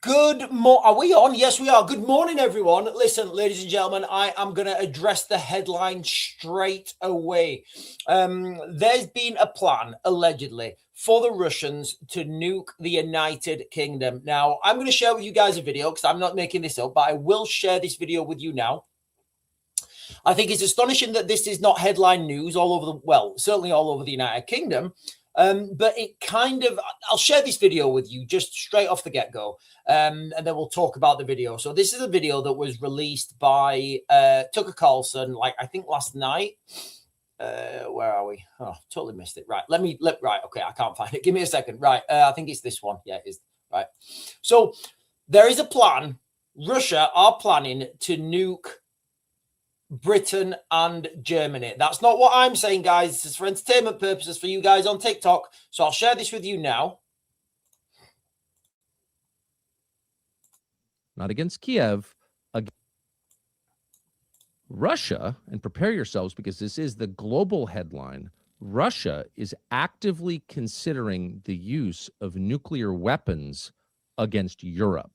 Are we on? Yes, we are. Good morning, everyone. Listen, ladies and gentlemen, I am going to address the headline straight away. There's been a plan, allegedly, for the Russians to nuke the United Kingdom. Now, I'm going to share with you guys a video because I'm not making this up, but I will share this video with you now. I think it's astonishing that this is not headline news all over certainly all over the United Kingdom. But it kind of, I'll share this video with you just straight off the get-go, and then we'll talk about the video. So this is a video that was released by Tucker Carlson, I think last night. Where are we? Oh, totally missed it. Right, right, okay, I can't find it. Give me a second. Right, I think it's this one. Yeah, it is. Right. So there is a plan. Russia are planning to nuke Britain and Germany. That's not what I'm saying, guys. This is for entertainment purposes for you guys on TikTok. So I'll share this with you now. Not against Kiev, Russia, and prepare yourselves because this is the global headline. Russia is actively considering the use of nuclear weapons against Europe.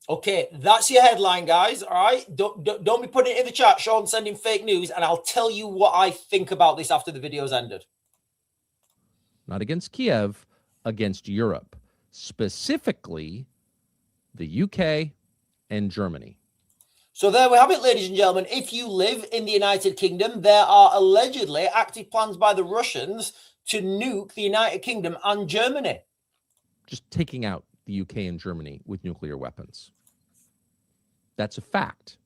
Okay, that's your headline, guys. All right, don't be putting it in the chat, Sean, sending fake news, and I'll tell you what I think about this after the video's ended. Not against Kiev, against Europe, specifically the UK and Germany. So there we have it, ladies and gentlemen. If you live in the United Kingdom, there are allegedly active plans by the Russians to nuke the United Kingdom and Germany. Just taking out the UK and Germany with nuclear weapons. That's a fact.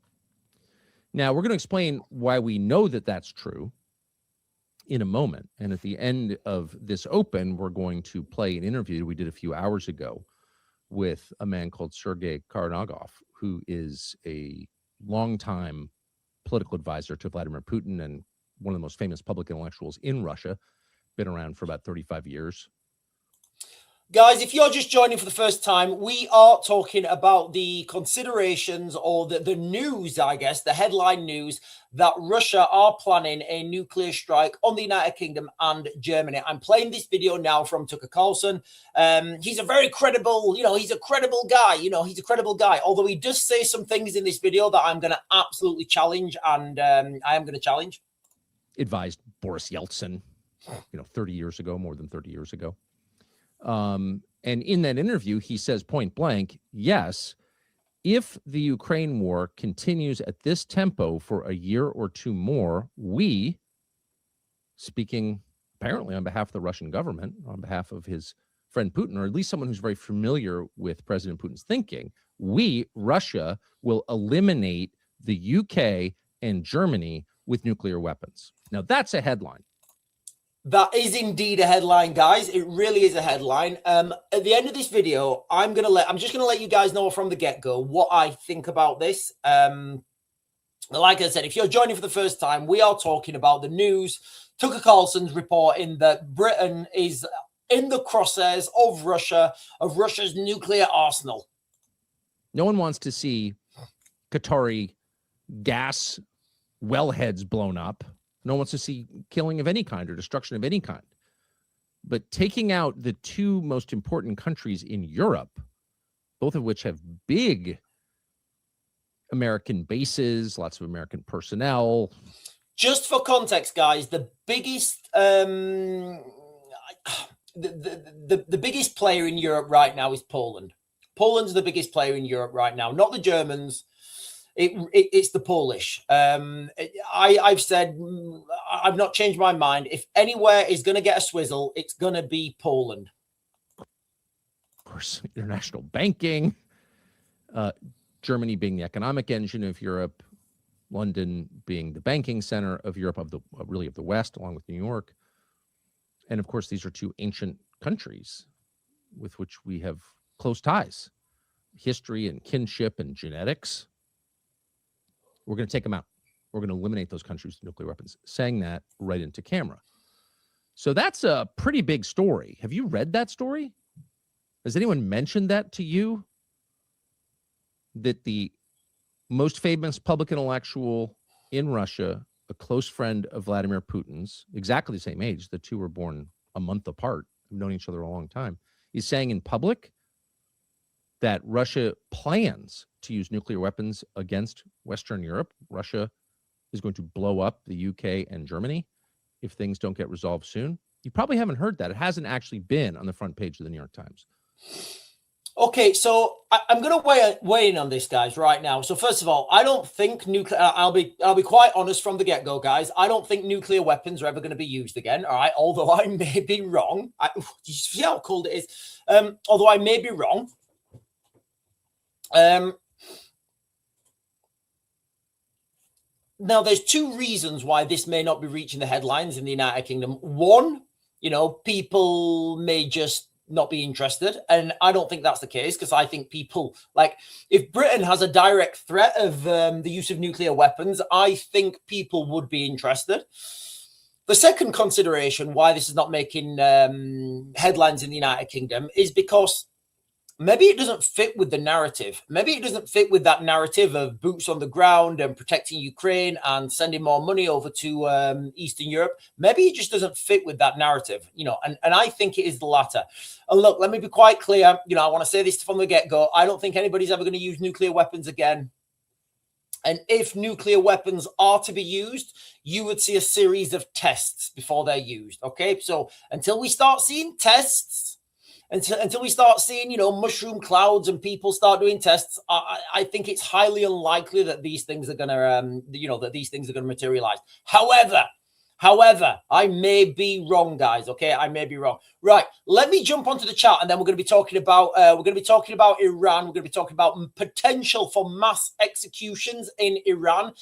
Now, we're going to explain why we know that that's true in a moment. And at the end of this open, we're going to play an interview we did a few hours ago with a man called Sergei Karnagov, who is a longtime political advisor to Vladimir Putin and one of the most famous public intellectuals in Russia, been around for about 35 years. Guys, if you're just joining for the first time, we are talking about the considerations or the news, I guess, the headline news that Russia are planning a nuclear strike on the United Kingdom and Germany. I'm playing this video now from Tucker Carlson. He's a very credible, he's a credible guy. He's a credible guy, although he does say some things in this video that I'm going to absolutely challenge, and I am going to challenge. Advised Boris Yeltsin, 30 years ago, more than 30 years ago. And in that interview, he says point blank, yes, if the Ukraine war continues at this tempo for a year or two more, we, speaking apparently on behalf of the Russian government, on behalf of his friend Putin, or at least someone who's very familiar with President Putin's thinking, we, Russia, will eliminate the UK and Germany with nuclear weapons. Now, that's a headline. That is indeed a headline, guys. It really is a headline. At the end of this video, I'm just gonna let you guys know from the get-go what I think about this. Like I said, if you're joining for the first time, we are talking about the news. Tucker Carlson's reporting that Britain is in the crosshairs of Russia's nuclear arsenal. No one wants to see Qatari gas wellheads blown up. No one wants to see killing of any kind or destruction of any kind. But taking out the two most important countries in Europe, both of which have big American bases, lots of American personnel. Just for context, guys, the biggest the biggest player in Europe right now is Poland. Poland's the biggest player in Europe right now, not the Germans. It's the Polish. I've said, I've not changed my mind. If anywhere is going to get a swizzle, it's going to be Poland. Of course, international banking, Germany being the economic engine of Europe, London being the banking center of Europe, of the West, along with New York. And of course, these are two ancient countries with which we have close ties, history and kinship and genetics. We're going to take them out. We're going to eliminate those countries with nuclear weapons, saying that right into camera. So that's a pretty big story. Have you read that story? Has anyone mentioned that to you? That the most famous public intellectual in Russia, a close friend of Vladimir Putin's, exactly the same age, the two were born a month apart, have known each other a long time, is saying in public that Russia plans to use nuclear weapons against Western Europe. Russia is going to blow up the UK and Germany if things don't get resolved soon. You probably haven't heard that. It hasn't actually been on the front page of the New York Times. Okay, so I'm going to weigh in on this, guys, right now. So first of all, I don't think nuclear. I'll be quite honest from the get-go, guys. I don't think nuclear weapons are ever going to be used again. All right, although I may be wrong. You see how cold it is. Although I may be wrong. Now, there's two reasons why this may not be reaching the headlines in the United Kingdom. One, people may just not be interested. And I don't think that's the case, because I think people, like, if Britain has a direct threat of the use of nuclear weapons, I think people would be interested. The second consideration why this is not making headlines in the United Kingdom is because maybe it doesn't fit with the narrative. Maybe it doesn't fit with that narrative of boots on the ground and protecting Ukraine and sending more money over to Eastern Europe. Maybe it just doesn't fit with that narrative, and I think it is the latter. And look, let me be quite clear. I want to say this from the get-go. I don't think anybody's ever going to use nuclear weapons again. And if nuclear weapons are to be used, you would see a series of tests before they're used. Okay, so until we start seeing tests, until we start seeing, mushroom clouds and people start doing tests, I think it's highly unlikely that these things are going to, materialize. However, I may be wrong, guys. Okay, I may be wrong. Right, let me jump onto the chat, and then we're going to be talking about Iran. We're going to be talking about potential for mass executions in Iran.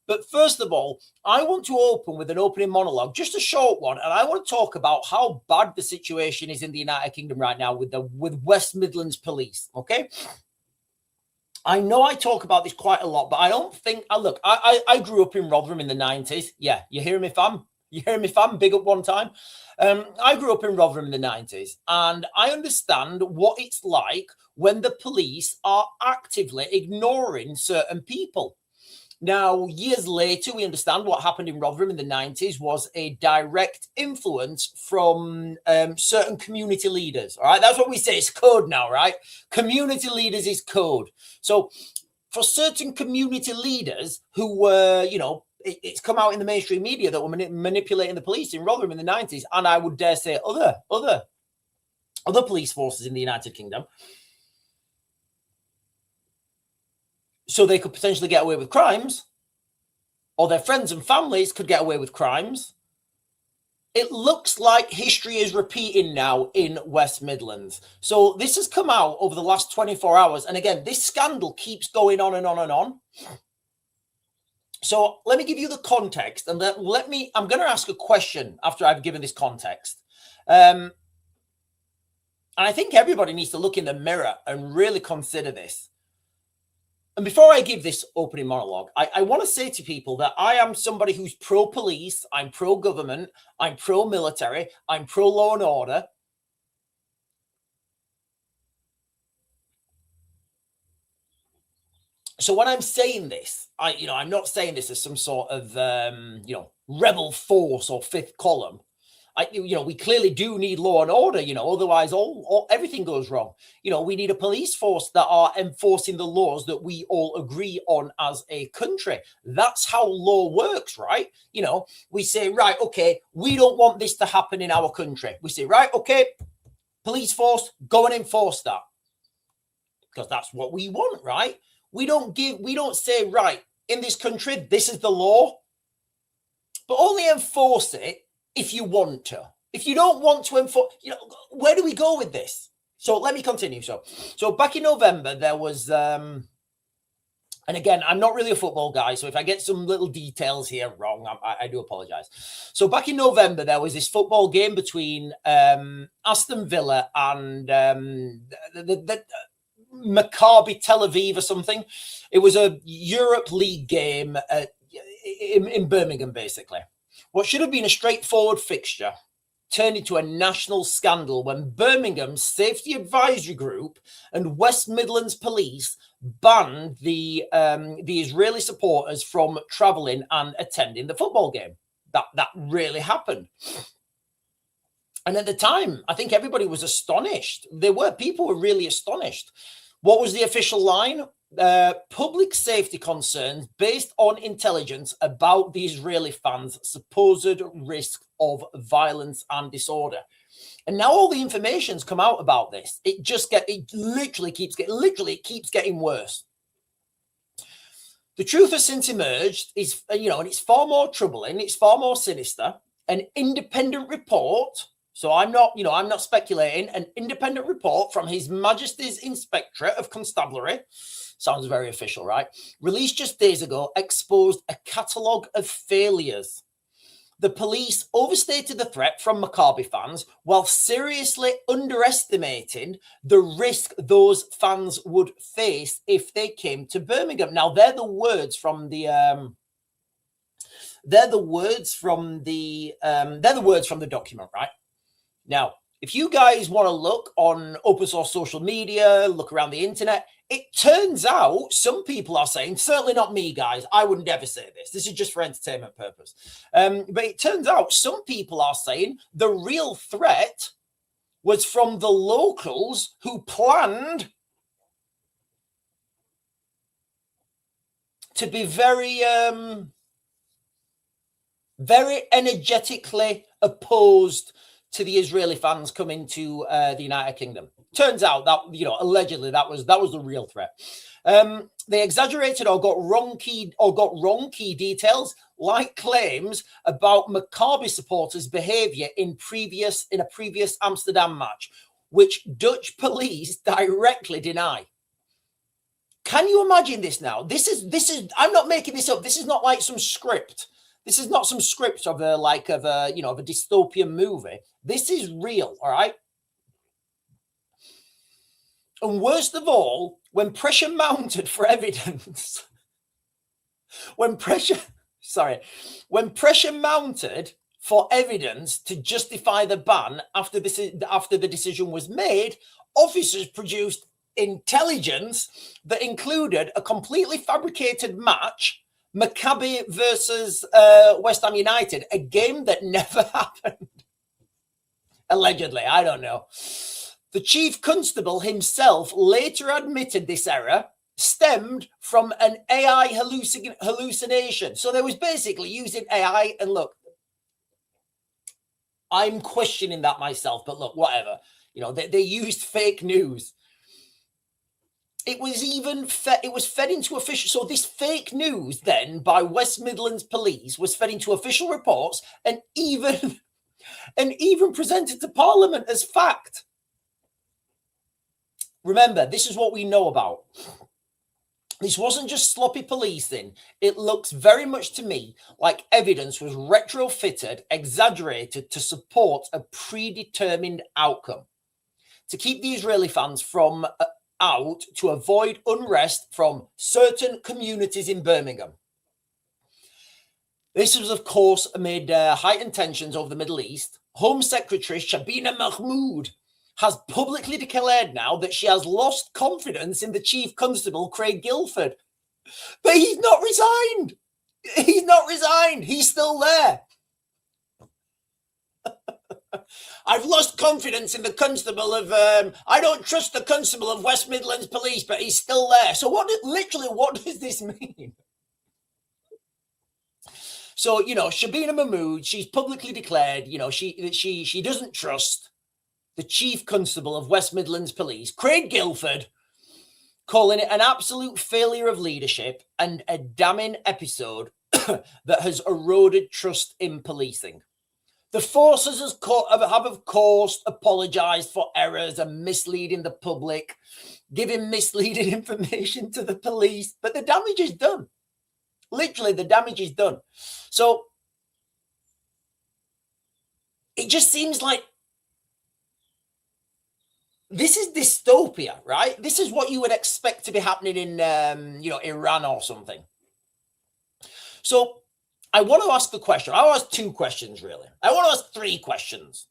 But first of all, I want to open with an opening monologue, just a short one, and I want to talk about how bad the situation is in the United Kingdom right now with West Midlands Police. Okay, I know I talk about this quite a lot, but I don't think. Look, I grew up in Rotherham in the 90s. Yeah, you hear me, fam? You hear me, fam? Big up one time. I grew up in Rotherham in the 90s, and I understand what it's like when the police are actively ignoring certain people. Now, years later, we understand what happened in Rotherham in the 90s was a direct influence from certain community leaders. All right, that's what we say. It's code now, right? Community leaders is code. So for certain community leaders who were, it's come out in the mainstream media that were manipulating the police in Rotherham in the 90s, and I would dare say other police forces in the United Kingdom, so they could potentially get away with crimes, or their friends and families could get away with crimes. It looks like history is repeating now in West Midlands. So this has come out over the last 24 hours. And again, this scandal keeps going on and on and on. So let me give you the context, and I'm going to ask a question after I've given this context. And I think everybody needs to look in the mirror and really consider this. And before I give this opening monologue, I want to say to people that I am somebody who's pro-police, I'm pro-government, I'm pro-military, I'm pro-law and order. So when I'm saying this, I'm not saying this as some sort of, rebel force or fifth column. We clearly do need law and order, otherwise everything goes wrong. We need a police force that are enforcing the laws that we all agree on as a country. That's how law works, right? We say, right, okay, we don't want this to happen in our country. We say, right, okay, police force, go and enforce that. Because that's what we want, right? We don't say, right, in this country, this is the law, but only enforce it if you want to. If you don't want to enforce, where do we go with this? So let me continue. So back in November, there was, and again, I'm not really a football guy, so if I get some little details here wrong, I do apologize. So back in November, there was this football game between Aston Villa and the Maccabi Tel Aviv or something. It was a Europe League game in Birmingham, basically. What should have been a straightforward fixture turned into a national scandal when Birmingham's Safety Advisory Group and West Midlands Police banned the Israeli supporters from travelling and attending the football game. That really happened. And at the time, I think everybody was astonished. People were really astonished. What was the official line? Public safety concerns based on intelligence about the Israeli fans' supposed risk of violence and disorder. And now all the information's come out about this. It literally keeps getting worse. The truth has since emerged is, and it's far more troubling. It's far more sinister. An independent report. So I'm not speculating. An independent report from His Majesty's Inspectorate of Constabulary, sounds very official, right? Released just days ago, exposed a catalogue of failures. The police overstated the threat from Maccabi fans while seriously underestimating the risk those fans would face if they came to Birmingham. Now, they're the words from the document, right? Now, if you guys want to look on open source social media, look around the internet, it turns out some people are saying, certainly not me, guys, I wouldn't ever say this. This is just for entertainment purpose. But it turns out some people are saying the real threat was from the locals who planned to be very energetically opposed to the Israeli fans coming to the United Kingdom. Turns out that, allegedly that was the real threat. They exaggerated or got wrong key details, like claims about Maccabi supporters' behaviour in a previous Amsterdam match, which Dutch police directly deny. Can you imagine this now? This is I'm not making this up. This is not like some script. This is not some script of a dystopian movie. This is real, all right? And worst of all, when pressure mounted for evidence, when pressure mounted for evidence to justify the ban after the decision was made, officers produced intelligence that included a completely fabricated match, Maccabi versus West Ham United, a game that never happened. Allegedly, I don't know. The chief constable himself later admitted this error stemmed from an AI hallucination. So they was basically using AI, and look, I'm questioning that myself, but look, whatever. They used fake news. It was fed into official. So this fake news then by West Midlands Police was fed into official reports and even presented to Parliament as fact. Remember, this is what we know about. This wasn't just sloppy policing. It looks very much to me like evidence was retrofitted, exaggerated to support a predetermined outcome, to keep the Israeli fans from out, to avoid unrest from certain communities in Birmingham. This was, of course, amid heightened tensions over the Middle East. Home Secretary Shabina Mahmood has publicly declared now that she has lost confidence in the Chief Constable, Craig Guilford. But he's not resigned. He's not resigned. He's still there. I've lost confidence in the constable of, I don't trust the constable of West Midlands Police, but he's still there. So what does this mean? So, Shabina Mahmood, she's publicly declared, she doesn't trust the Chief Constable of West Midlands Police, Craig Guilford, calling it an absolute failure of leadership and a damning episode that has eroded trust in policing. The forces have, of course, apologised for errors and misleading the public, giving misleading information to the police, but the damage is done. Literally, the damage is done. So it just seems like this is dystopia, right? This is what you would expect to be happening in, Iran or something. So I want to ask the question. I want to ask two questions, really. I want to ask three questions.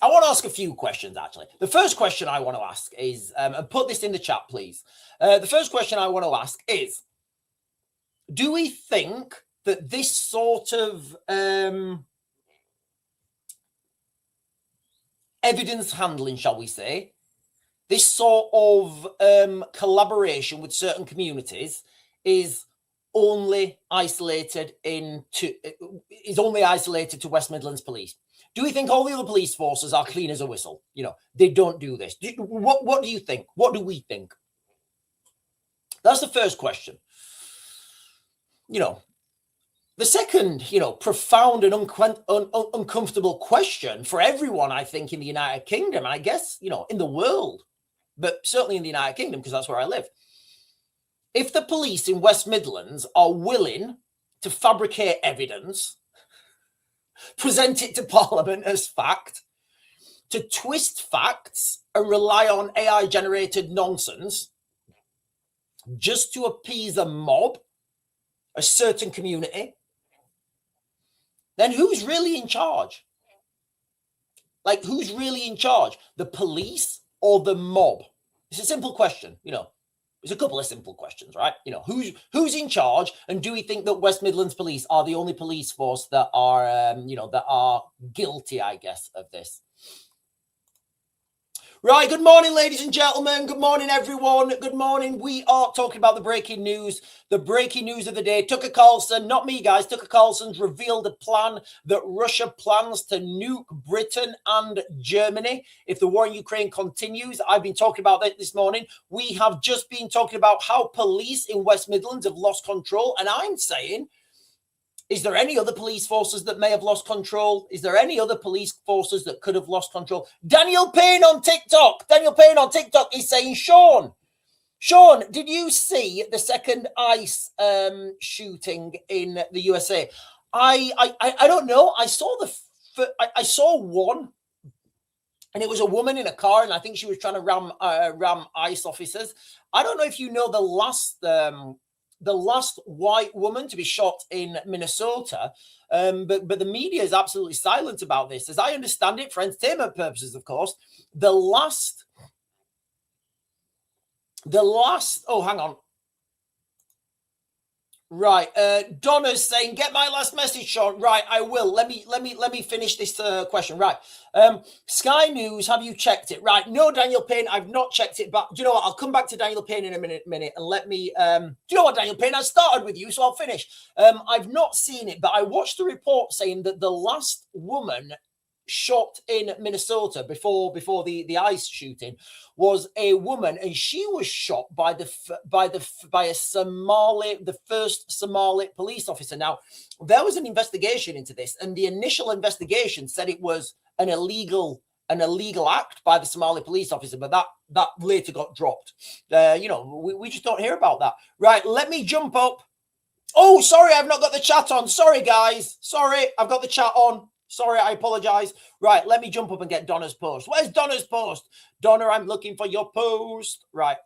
I want to ask a few questions, actually. The first question I want to ask is, and put this in the chat, please. The first question I want to ask is, do we think that this sort of evidence handling, shall we say, this sort of collaboration with certain communities is only isolated to West Midlands Police. Do we think all the other police forces are clean as a whistle? They don't do this. What do you think? What do we think? That's the first question. The second, profound and uncomfortable question for everyone, I think, in the United Kingdom, and I guess, in the world, but certainly in the United Kingdom, because that's where I live. If the police in West Midlands are willing to fabricate evidence, present it to Parliament as fact, to twist facts and rely on AI-generated nonsense just to appease a mob, a certain community, then who's really in charge? Like, who's really in charge? The police or the mob? It's a simple question, It's a couple of simple questions, right? Who's in charge, and do we think that West Midlands Police are the only police force that are, that are guilty, I guess, of this? Right, good morning, ladies and gentlemen. Good morning, everyone. Good morning. We are talking about the breaking news of the day. Tucker Carlson, not me, guys. Tucker Carlson's revealed a plan that Russia plans to nuke Britain and Germany if the war in Ukraine continues. I've been talking about that this morning. We have just been talking about how police in West Midlands have lost control, and I'm saying, is there any other police forces that may have lost control? Is there any other police forces that could have lost control? Daniel Payne on TikTok is saying, Sean, did you see the second ICE shooting in the USA? I don't know. I saw one, and it was a woman in a car, and I think she was trying to ram ICE officers. I don't know if you know the last white woman to be shot in Minnesota, but the media is absolutely silent about this. As I understand it, for entertainment purposes, of course, the last. Oh, hang on. Right, Donna's saying, "Get my last message, Sean." Right, I will. Let me finish this question. Right, Sky News, have you checked it? Right, no, Daniel Payne, I've not checked it. But do you know what? I'll come back to Daniel Payne in a minute, and let me. Do you know what, Daniel Payne? I started with you, so I'll finish. I've not seen it, but I watched the report saying that the last woman shot in Minnesota before the ICE shooting was a woman, and she was shot by a Somali, the first Somali police officer. Now, there was an investigation into this, and the initial investigation said it was an illegal act by the Somali police officer, but that later got dropped. We just don't hear about that. Right, let me jump up. Oh, sorry, I've not got the chat on. Sorry, guys. Sorry, I've got the chat on. Sorry, I apologize. Right, let me jump up and get Donna's post. Where's Donna's post? Donna, I'm looking for your post. Right.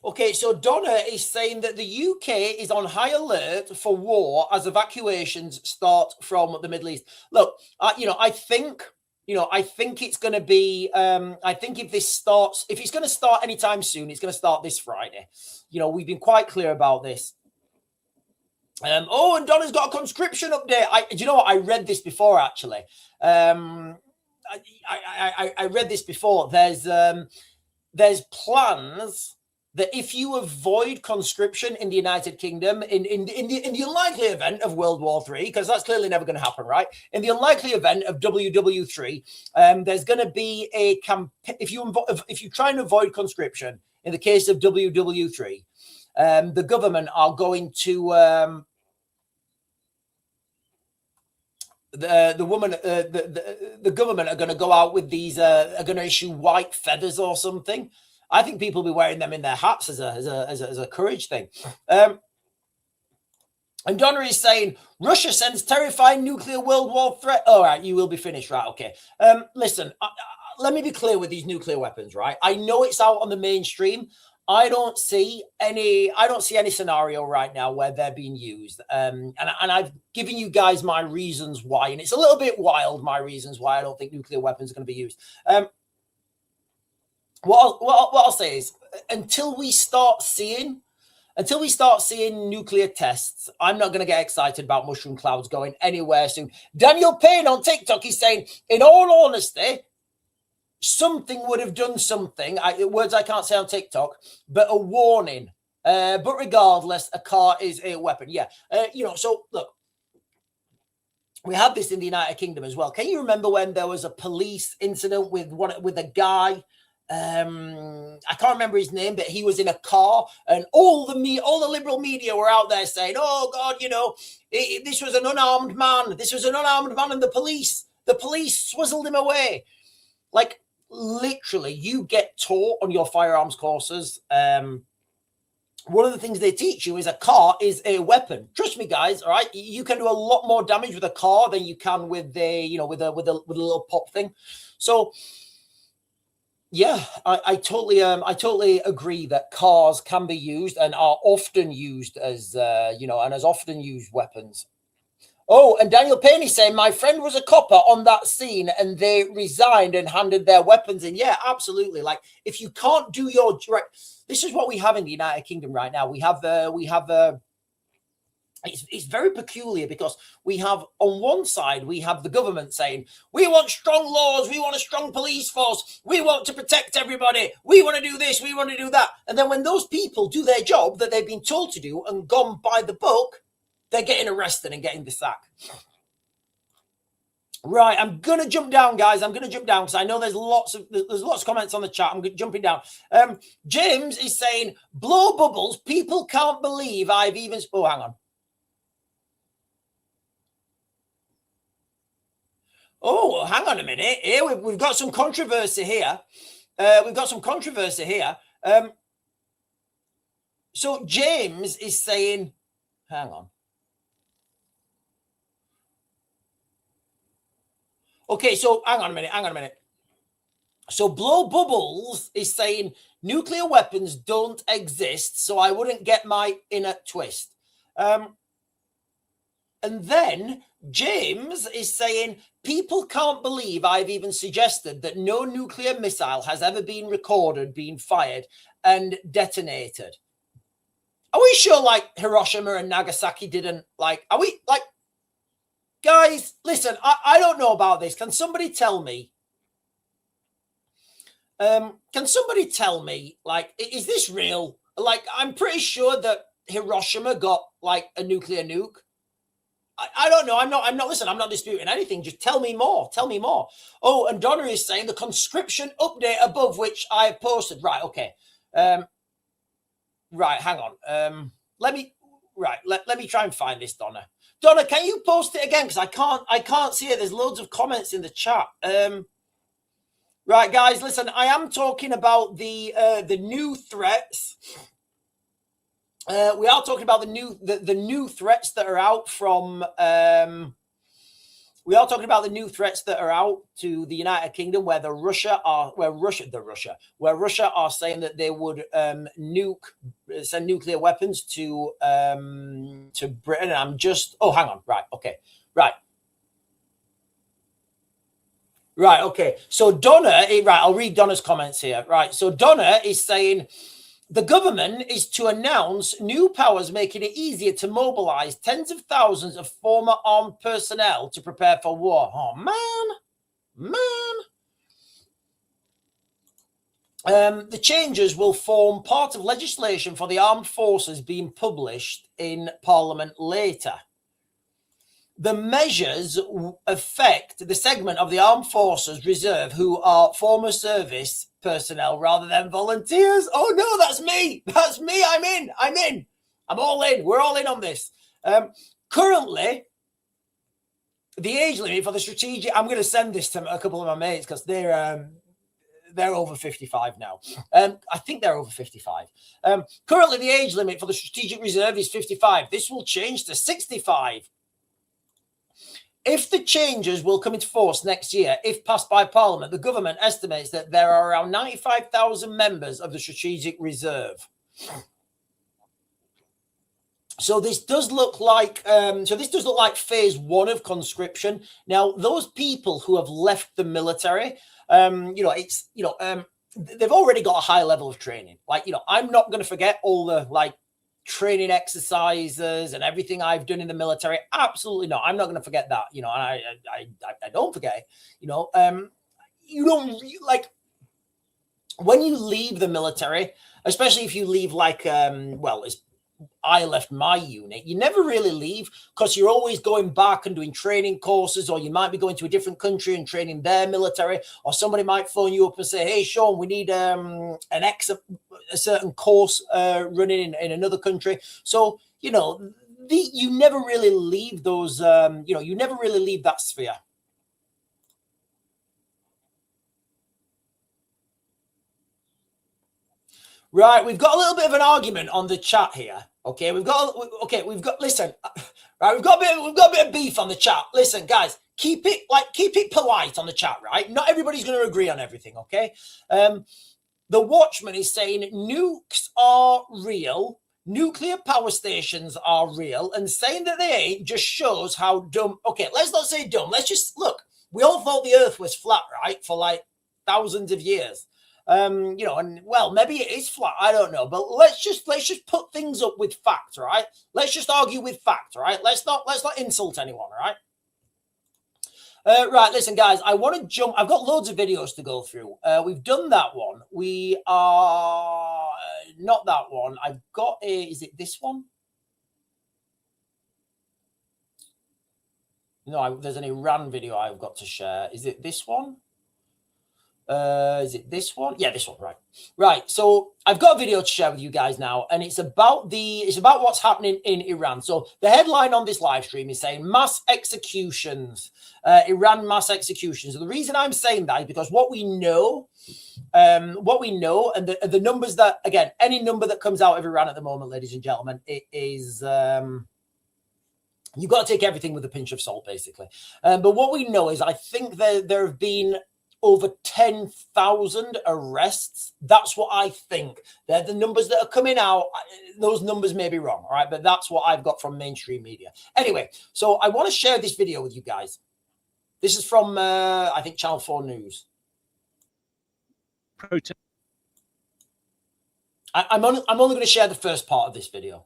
Okay, so Donna is saying that the UK is on high alert for war as evacuations start from the Middle East. Look, I think it's going to be. I think if it's going to start anytime soon, it's going to start this Friday. We've been quite clear about this. And Donna's got a conscription update. Do you know what? I read this before, actually. I read this before. There's plans that if you avoid conscription in the United Kingdom, in the unlikely event of World War III, because that's clearly never going to happen, right? In the unlikely event of WW3, there's going to be a campaign. If you try and avoid conscription in the case of WW3, the government are going to the government are going to go out with these are going to issue white feathers or something. I think people will be wearing them in their hats as a courage thing. And Donna is saying, Russia sends terrifying nuclear World War threat. All right, you will be finished. Right, okay. Listen, let me be clear with these nuclear weapons, right? I know it's out on the mainstream. I don't see any scenario right now where they're being used. And I've given you guys my reasons why. And it's a little bit wild, my reasons why I don't think nuclear weapons are going to be used. what I'll say is, until we start seeing nuclear tests, I'm not going to get excited about mushroom clouds going anywhere soon. Daniel Payne on TikTok is saying, in all honesty, something would have done something. Words I can't say on TikTok, but a warning. But regardless, a car is a weapon. Yeah. So look, we have this in the United Kingdom as well. Can you remember when there was a police incident with a guy? I can't remember his name, but he was in a car, and all the liberal media were out there saying, "Oh God, this was an unarmed man. This was an unarmed man, and the police swizzled him away." Like, literally, you get taught on your firearms courses. One of the things they teach you is a car is a weapon. Trust me, guys. All right, you can do a lot more damage with a car than you can with a little pop thing. So, yeah, I totally agree that cars can be used and are often used as often used weapons. Oh, and Daniel Payne is saying, my friend was a copper on that scene and they resigned and handed their weapons in. Yeah, absolutely. Like, if you can't do your right, this is what we have in the United Kingdom right now. It's very peculiar because we have, on one side, we have the government saying, we want strong laws, we want a strong police force, we want to protect everybody, we want to do this, we want to do that. And then when those people do their job that they've been told to do and gone by the book, they're getting arrested and getting the sack. Right, I'm going to jump down, guys. I'm going to jump down because I know there's lots of comments on the chat. I'm jumping down. James is saying, blow bubbles, people can't believe I've even... Oh, hang on. Oh, hang on a minute. Here we've got some controversy here. So James is saying, hang on. Okay, so hang on a minute. So Blow Bubbles is saying nuclear weapons don't exist, so I wouldn't get my inner twist. And then James is saying, people can't believe I've even suggested that no nuclear missile has ever been recorded being fired and detonated. Are we sure, like, Hiroshima and Nagasaki didn't, like, are we, like, guys, listen, I don't know about this. Can somebody tell me? Like, is this real? Like, I'm pretty sure that Hiroshima got, like, a nuclear nuke. I don't know. I'm not disputing anything. Just tell me more. Oh, and Donna is saying the conscription update above which I have posted. Right, okay. Right, hang on. Let me try and find this, Donna. Donna, can you post it again? Because I can't see it. There's loads of comments in the chat. Right, guys, listen, I am talking about the new threats. We are talking about the new threats that are out from. We are talking about the new threats that are out to the United Kingdom, where Russia are saying that they would send nuclear weapons to Britain. And I'm just hang on, right, okay, right. Okay. So Donna, I'll read Donna's comments here. Right. So Donna is saying, the government is to announce new powers making it easier to mobilize tens of thousands of former armed personnel to prepare for war. Oh, man. The changes will form part of legislation for the armed forces being published in Parliament later. The measures affect the segment of the Armed Forces Reserve who are former service personnel rather than volunteers. Oh no, that's me. I'm in. I'm all in. We're all in on this. Currently, the age limit for the strategic... I'm going to send this to a couple of my mates because they're over 55 now. I think they're over 55. Currently, the age limit for the strategic reserve is 55. This will change to 65. If the changes will come into force next year, if passed by Parliament, the government estimates that there are around 95,000 members of the Strategic Reserve. So this does look like phase one of conscription. Now, those people who have left the military, they've already got a high level of training. Like, I'm not going to forget all the like training exercises and everything I've done in the military. Absolutely not. I'm not going to forget that. And I don't forget it. You don't like when you leave the military, especially if you leave like I left my unit, you never really leave because you're always going back and doing training courses, or you might be going to a different country and training their military, or somebody might phone you up and say, hey, Sean, we need a certain course running in another country. So, you never really leave those, you never really leave that sphere. Right, we've got a little bit of an argument on the chat here. Okay, listen, right, we've got a bit of beef on the chat. Listen, guys, keep it polite on the chat, right? Not everybody's going to agree on everything, okay? The Watchman is saying nukes are real, nuclear power stations are real, and saying that they ain't just shows how dumb. Okay, let's not say dumb. Let's just look. We all thought the Earth was flat, right, for like thousands of years. And maybe it is flat. I don't know, but let's just put things up with fact, right? Let's just argue with fact, right? Let's not insult anyone, right? Right, listen, guys, I want to jump. I've got loads of videos to go through. We've done that one. We are not that one. I've got is it this one? No, there's an Iran video I've got to share. Is it this one? Is it this one? Yeah, this one, right. So I've got a video to share with you guys now, and it's about what's happening in Iran. So the headline on this live stream is saying mass executions, Iran mass executions. And the reason I'm saying that is because what we know, and the numbers that, again, any number that comes out of Iran at the moment, ladies and gentlemen, it is you've got to take everything with a pinch of salt, basically. But what we know is, I think there have been over 10,000 arrests. That's what I think. They're the numbers that are coming out. Those numbers may be wrong, all right? But that's what I've got from mainstream media. Anyway, so I want to share this video with you guys. This is from, I think, Channel 4 News. I'm only going to share the first part of this video.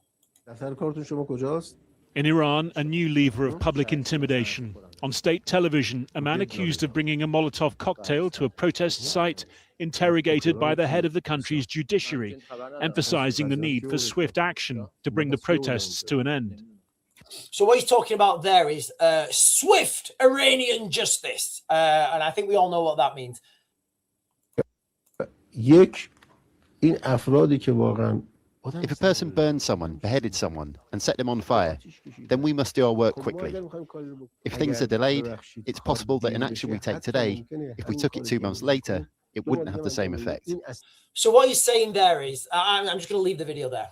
In Iran, a new lever of public intimidation. On state television, a man accused of bringing a Molotov cocktail to a protest site, interrogated by the head of the country's judiciary, emphasizing the need for swift action to bring the protests to an end. So what he's talking about there is swift Iranian justice. And I think we all know what that means. If a person burned someone, beheaded someone, and set them on fire, then we must do our work quickly. If things are delayed, it's possible that an action we take today, if we took it 2 months later, it wouldn't have the same effect. So what he's saying there is, I'm just going to leave the video there.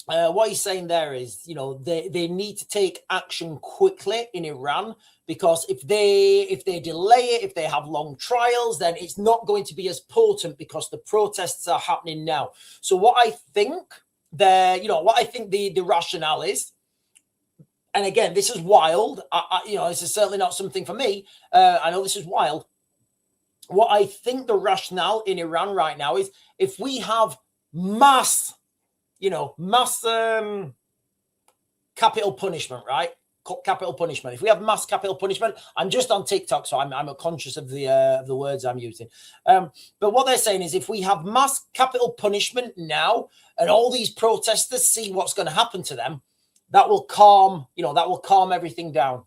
What he's saying there is, they need to take action quickly in Iran, because if they delay it, if they have long trials, then it's not going to be as potent because the protests are happening now. So what I think the rationale is, and again, this is wild. This is certainly not something for me. I know this is wild. What I think the rationale in Iran right now is, if we have mass capital punishment, right? Capital punishment. If we have mass capital punishment, I'm just on TikTok, so I'm conscious of the words I'm using. But what they're saying is, if we have mass capital punishment now, and all these protesters see what's going to happen to them, that will calm everything down.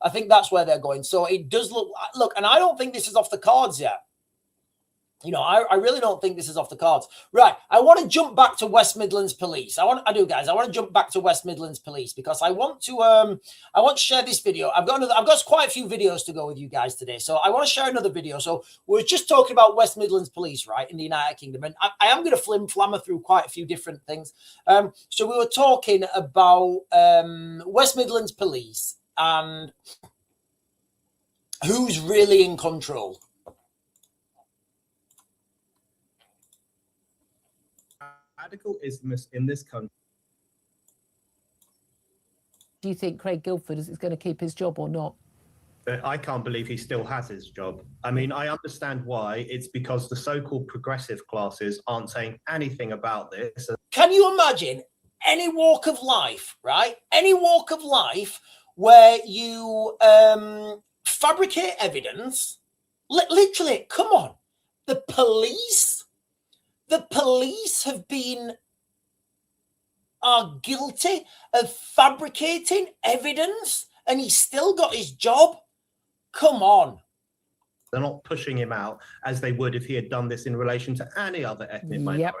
I think that's where they're going. So it does look, and I don't think this is off the cards yet. I really don't think this is off the cards. Right. I want to jump back to West Midlands Police. I want to jump back to West Midlands Police, because I want to share this video. I've got quite a few videos to go with you guys today. So I want to share another video. So we're just talking about West Midlands Police, right, in the United Kingdom. And I am going to flammer through quite a few different things. So we were talking about West Midlands Police and who's really in control. Radicalism in this country. Do you think Craig Guildford is going to keep his job or not? But I can't believe he still has his job. I mean, I understand why. It's because the so-called progressive classes aren't saying anything about this. Can you imagine any walk of life, right? Any walk of life where you fabricate evidence? Literally, come on. The police are guilty of fabricating evidence, and he's still got his job. Come on. They're not pushing him out as they would if he had done this in relation to any other ethnic minority.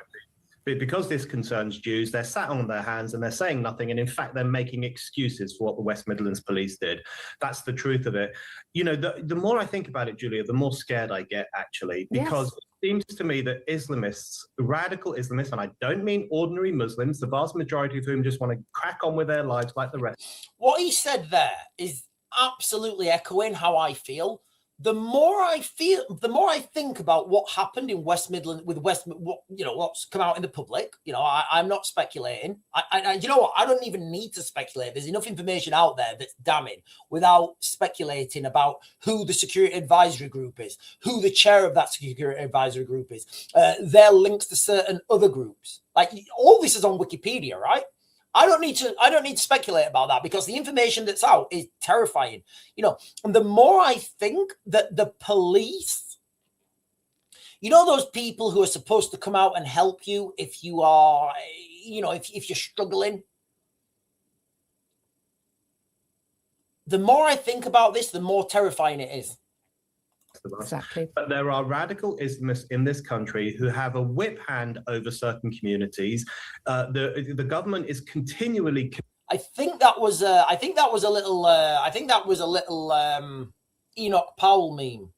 But because this concerns Jews, they're sat on their hands and they're saying nothing. And in fact, they're making excuses for what the West Midlands police did. That's the truth of it. You know, the more I think about it, Julia, the more scared I get, actually, because it seems to me that Islamists, radical Islamists, and I don't mean ordinary Muslims, the vast majority of whom just want to crack on with their lives like the rest. What he said there is absolutely echoing how I feel. The more I think about what happened in West Midlands with what's come out in the public. I'm not speculating. I you know what? I don't even need to speculate. There's enough information out there that's damning without speculating about who the security advisory group is, who the chair of that security advisory group is, their links to certain other groups. Like, all this is on Wikipedia, right? I don't need to speculate about that, because the information that's out is terrifying. And the more I think that the police, those people who are supposed to come out and help you if you are, if you're struggling. The more I think about this, the more terrifying it is. Exactly. But there are radical Islamists in this country who have a whip hand over certain communities. The government is continually. I think that was a little Enoch Powell meme.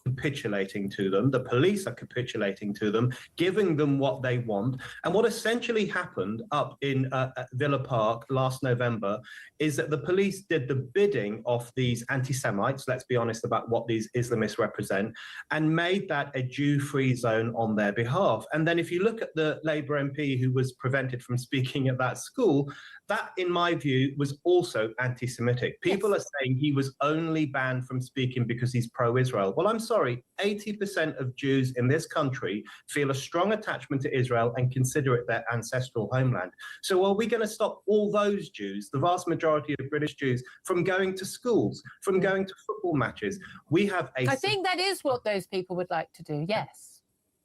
Capitulating to them. The police are capitulating to them, giving them what they want. And what essentially happened up in Villa Park last November is that the police did the bidding of these anti-Semites, let's be honest about what these Islamists represent, and made that a Jew-free zone on their behalf. And then if you look at the Labour MP who was prevented from speaking at that school, that, in my view, was also anti-Semitic. People are saying he was only banned from speaking because he's pro-Israel. Well, I'm sorry, 80% of Jews in this country feel a strong attachment to Israel and consider it their ancestral homeland. So are we going to stop all those Jews, the vast majority of British Jews, from going to schools, from going to football matches? I think that is what those people would like to do, yes.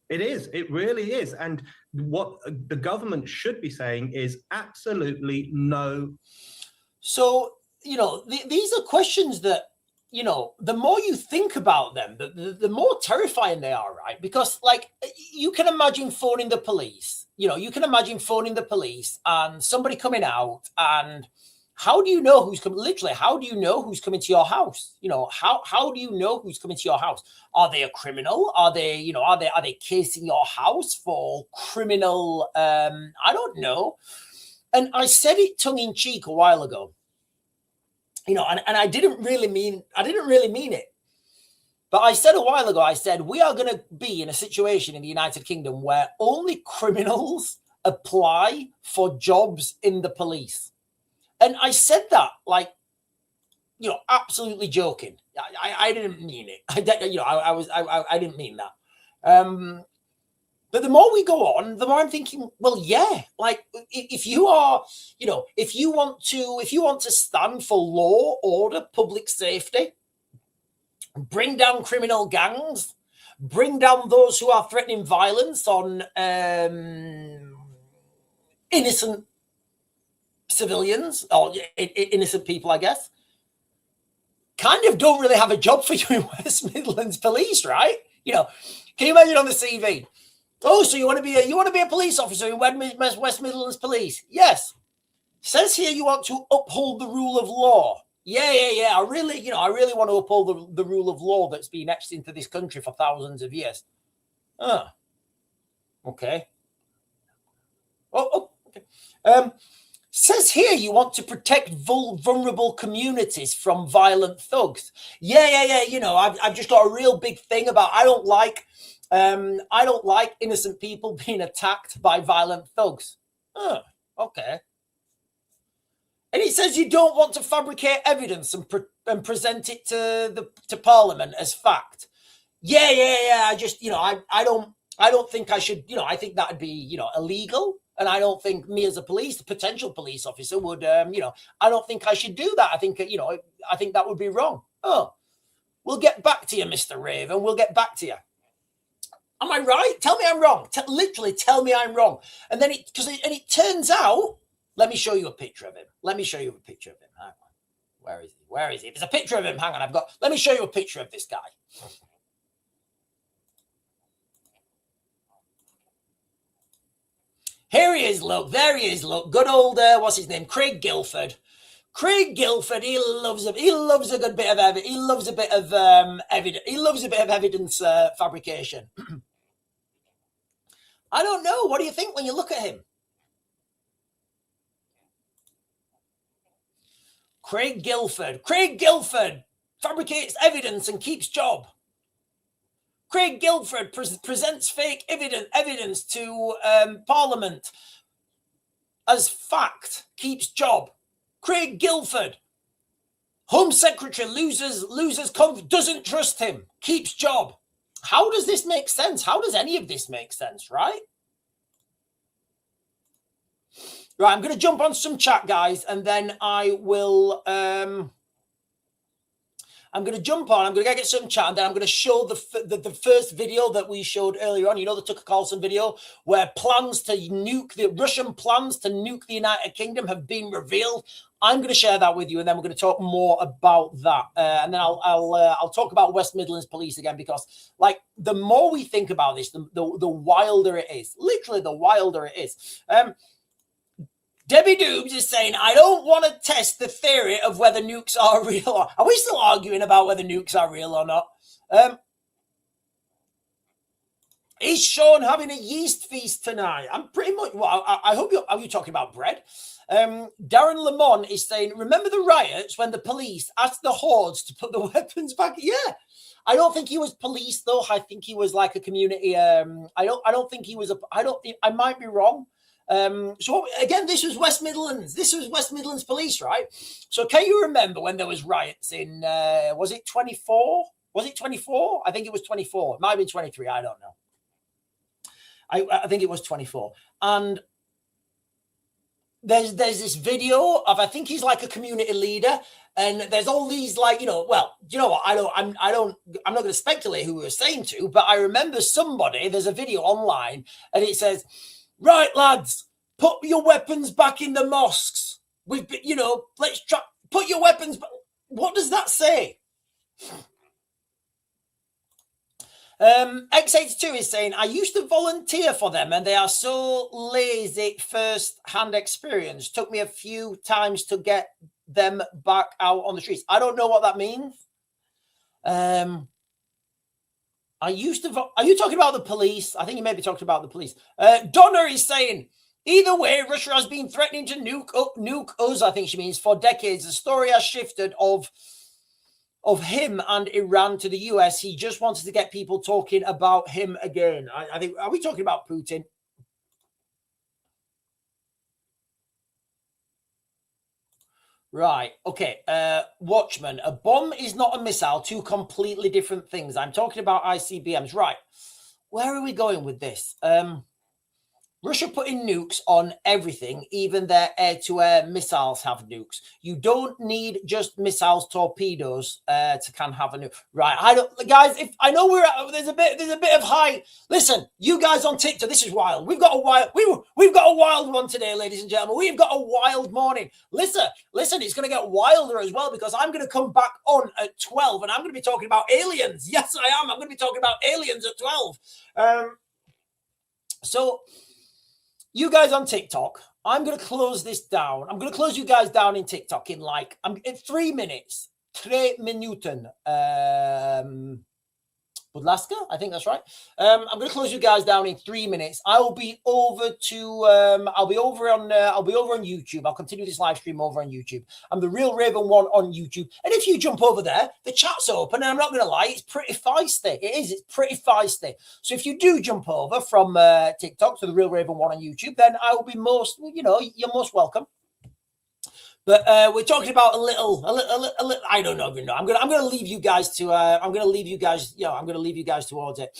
It is. It really is. And what the government should be saying is absolutely no. So, these are questions that, the more you think about them, the more terrifying they are, right? Because, like, you can imagine phoning the police. And somebody coming out, and how do you know who's coming? Literally, how do you know who's coming to your house? How do you know who's coming to your house? Are they a criminal? Are they casing your house for criminal? I don't know. And I said it tongue in cheek a while ago. And I didn't really mean it. But I said a while ago, I said, we are going to be in a situation in the United Kingdom where only criminals apply for jobs in the police. And I said that, like, absolutely joking. I didn't mean it. I didn't mean that. But the more we go on, the more I'm thinking, well, yeah, like, if you are, if you want to stand for law, order, public safety, bring down criminal gangs, bring down those who are threatening violence on innocent civilians or innocent people, I guess, kind of don't really have a job for you in West Midlands Police, right? Can you imagine on the CV? Oh, so you want to be a police officer in West Midlands Police? Yes. Says here you want to uphold the rule of law. Yeah. I really want to uphold the rule of law that's been etched into this country for thousands of years. Okay. Okay. Says here you want to protect vulnerable communities from violent thugs. Yeah. I've just got a real big thing about I don't like innocent people being attacked by violent thugs. Okay. And it says you don't want to fabricate evidence and present it to Parliament as fact. Yeah. I just, I don't think I should, I think that'd be, illegal. And I don't think me as a potential police officer would, I don't think I should do that. I think, I think that would be wrong. Oh, we'll get back to you, Mr. Raven. We'll get back to you. Am I right? Tell me I'm wrong. Literally tell me I'm wrong. And then it turns out, let me show you a picture of him. Let me show you a picture of him. Hang on. Where is he? Where is he? If there's a picture of him, hang on. Let me show you a picture of this guy. Here he is, look. There he is, look. Good old, what's his name? Craig Guilford. Craig Guilford, he loves a good bit of evidence. He loves a bit of evidence. He loves a bit of evidence fabrication. I don't know. What do you think when you look at him? Craig Guilford. Craig Guilford fabricates evidence and keeps job. Craig Guilford presents fake evidence to Parliament as fact, keeps job. Craig Guilford, Home Secretary, doesn't trust him, keeps job. How does this make sense? How does any of this make sense, right? Right, I'm going to jump on some chat, guys, and then I will... I'm going to jump on. I'm going to get some chat, and then I'm going to show the first video that we showed earlier on. You know, the Tucker Carlson video where Russian plans to nuke the United Kingdom have been revealed. I'm going to share that with you, and then we're going to talk more about that. And then I'll talk about West Midlands Police again, because like the more we think about this, the wilder it is. Literally, the wilder it is. Debbie Doobs is saying, I don't want to test the theory of whether nukes are real. Are we still arguing about whether nukes are real or not? Is Sean having a yeast feast tonight? I'm pretty much, well, I hope are you talking about bread? Darren Lamont is saying, remember the riots when the police asked the hordes to put the weapons back? Yeah. I don't think he was police though. I think he was like a community. I don't think he was I might be wrong. So again, this was West Midlands. This was West Midlands Police, right? So can you remember when there was riots in, was it 24? Was it 24? I think it was 24. It might have been 23. I don't know. I think it was 24. And there's this video of, I think he's like a community leader, and there's all these like, well, you know what? I'm not going to speculate who we were saying to, but I remember there's a video online, and it says, right, lads, put your weapons back in the mosques. Let's try, put your weapons back. What does that say? X82 is saying, I used to volunteer for them and they are so lazy. First-hand experience. Took me a few times to get them back out on the streets. I don't know what that means. Are you talking about the police? I think you may be talking about the police. Donna is saying, either way, Russia has been threatening to nuke us, I think she means, for decades. The story has shifted of him and Iran to the US. He just wanted to get people talking about him again. I think, are we talking about Putin? Right. Okay. Watchman, a bomb is not a missile. Two completely different things. I'm talking about ICBMs. Right. Where are we going with this? Russia putting nukes on everything, even their air-to-air missiles have nukes. You don't need just missiles, torpedoes to can have a nuke. Right, guys. If I know there's a bit of high. Listen, you guys on TikTok, this is wild. We've got a wild one today, ladies and gentlemen. We've got a wild morning. Listen, it's going to get wilder as well, because I'm going to come back on at 12, and I'm going to be talking about aliens. Yes, I am. I'm going to be talking about aliens at 12. So. You guys on TikTok, I'm going to close this down. I'm going to close you guys down in TikTok in 3 minutes. 3 minuten. Budlaska, I think that's right. I'm going to close you guys down in 3 minutes. I'll be over on YouTube. I'll continue this live stream over on YouTube. I'm the Real Raven 1 on YouTube. And if you jump over there, the chat's open, and I'm not going to lie, it's pretty feisty. It's pretty feisty. So if you do jump over from TikTok to the Real Raven 1 on YouTube, then I will be you're most welcome. But we're talking about a little. I don't even know. I'm gonna leave you guys to. I'm gonna leave you guys towards it.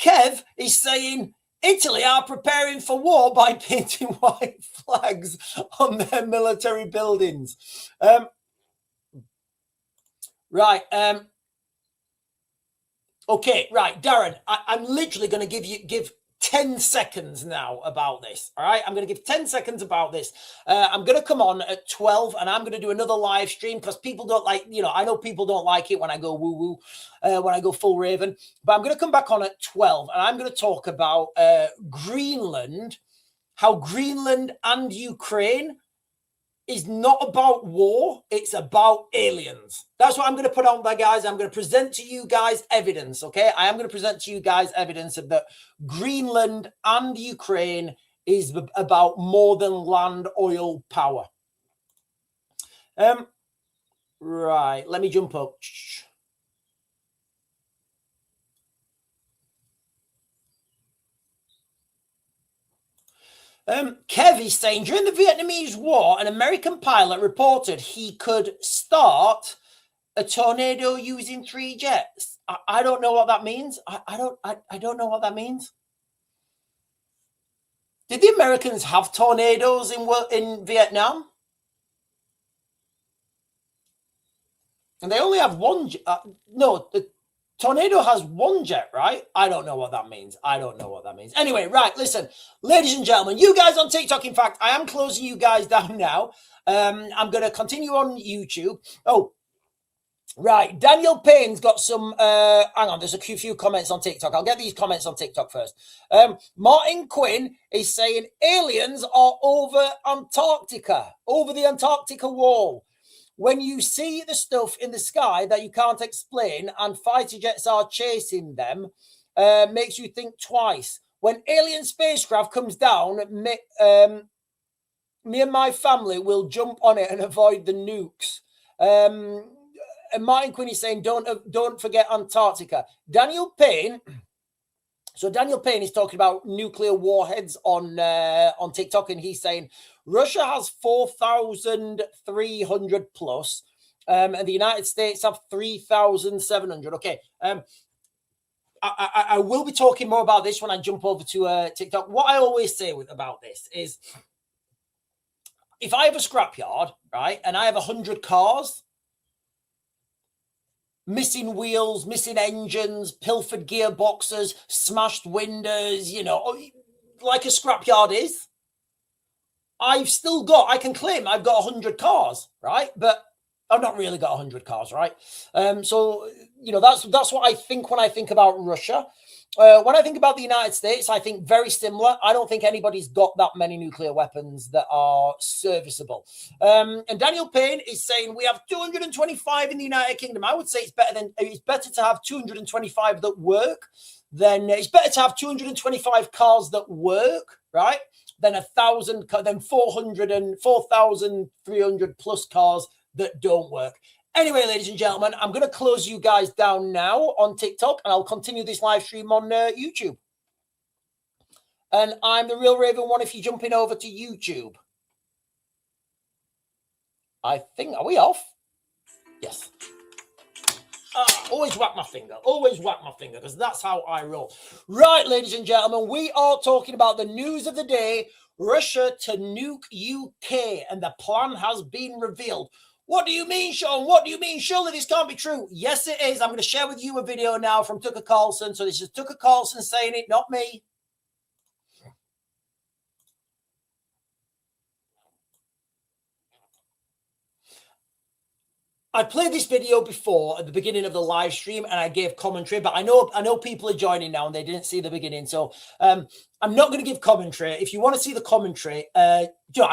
Kev is saying Italy are preparing for war by painting white flags on their military buildings. Right. Okay. Right, Darren. I'm literally going to give 10 seconds now about this. All right, I'm going to give 10 seconds about this. I'm going to come on at 12 and I'm going to do another live stream because people don't like, I know people don't like it when I go woo woo, when I go full Raven, but I'm going to come back on at 12 and I'm going to talk about Greenland, how Greenland and Ukraine is not about war, it's about aliens. That's what I'm going to put on there, guys. I'm going to present to you guys evidence, okay? I am going to present to you guys evidence of that Greenland and Ukraine is about more than land, oil, power. Right, let me jump up. Kev is saying, during the Vietnamese War, an American pilot reported he could start a tornado using 3 jets. I don't know what that means. I don't know what that means. Did the Americans have tornadoes in Vietnam? And they only have 1 jet. No, the tornado has 1 jet, right? I don't know what that means. Anyway, right, listen, ladies and gentlemen, you guys on TikTok, in fact, I am closing you guys down now. I'm going to continue on YouTube. Oh, right, Daniel Payne's got some, hang on, there's a few comments on TikTok. I'll get these comments on TikTok first. Martin Quinn is saying aliens are over Antarctica, over the Antarctica wall. When you see the stuff in the sky that you can't explain and fighter jets are chasing them, makes you think twice. When alien spacecraft comes down, me and my family will jump on it and avoid the nukes. And Martin Quinn is saying, don't forget Antarctica. Daniel Payne. So Daniel Payne is talking about nuclear warheads on TikTok, and he's saying Russia has 4,300 plus, and the United States have 3,700. Okay, I will be talking more about this when I jump over to TikTok. What I always say about this is, if I have a scrapyard, right, and I have 100 cars, missing wheels, missing engines, pilfered gearboxes, smashed windows, like a scrapyard is, I can claim I've got 100 cars, right? But I've not really got 100 cars, right? So, that's what I think when I think about Russia. When I think about the United States, I think very similar. I don't think anybody's got that many nuclear weapons that are serviceable. And Daniel Payne is saying we have 225 in the United Kingdom. I would say it's better to have 225 that work than it's better to have 225 cars that work, right? Than 4,300 plus cars that don't work. Anyway, ladies and gentlemen, I'm going to close you guys down now on TikTok, and I'll continue this live stream on YouTube. And I'm the Real Raven One if you're jumping over to YouTube. I think, are we off? Yes. Always whack my finger, because that's how I roll. Right, ladies and gentlemen, we are talking about the news of the day, Russia to nuke UK, and the plan has been revealed. What do you mean, Sean? What do you mean? Surely this can't be true. Yes, it is. I'm going to share with you a video now from Tucker Carlson. So this is Tucker Carlson saying it, not me. I played this video before at the beginning of the live stream and I gave commentary, but I know people are joining now and they didn't see the beginning. So I'm not going to give commentary. If you want to see the commentary, I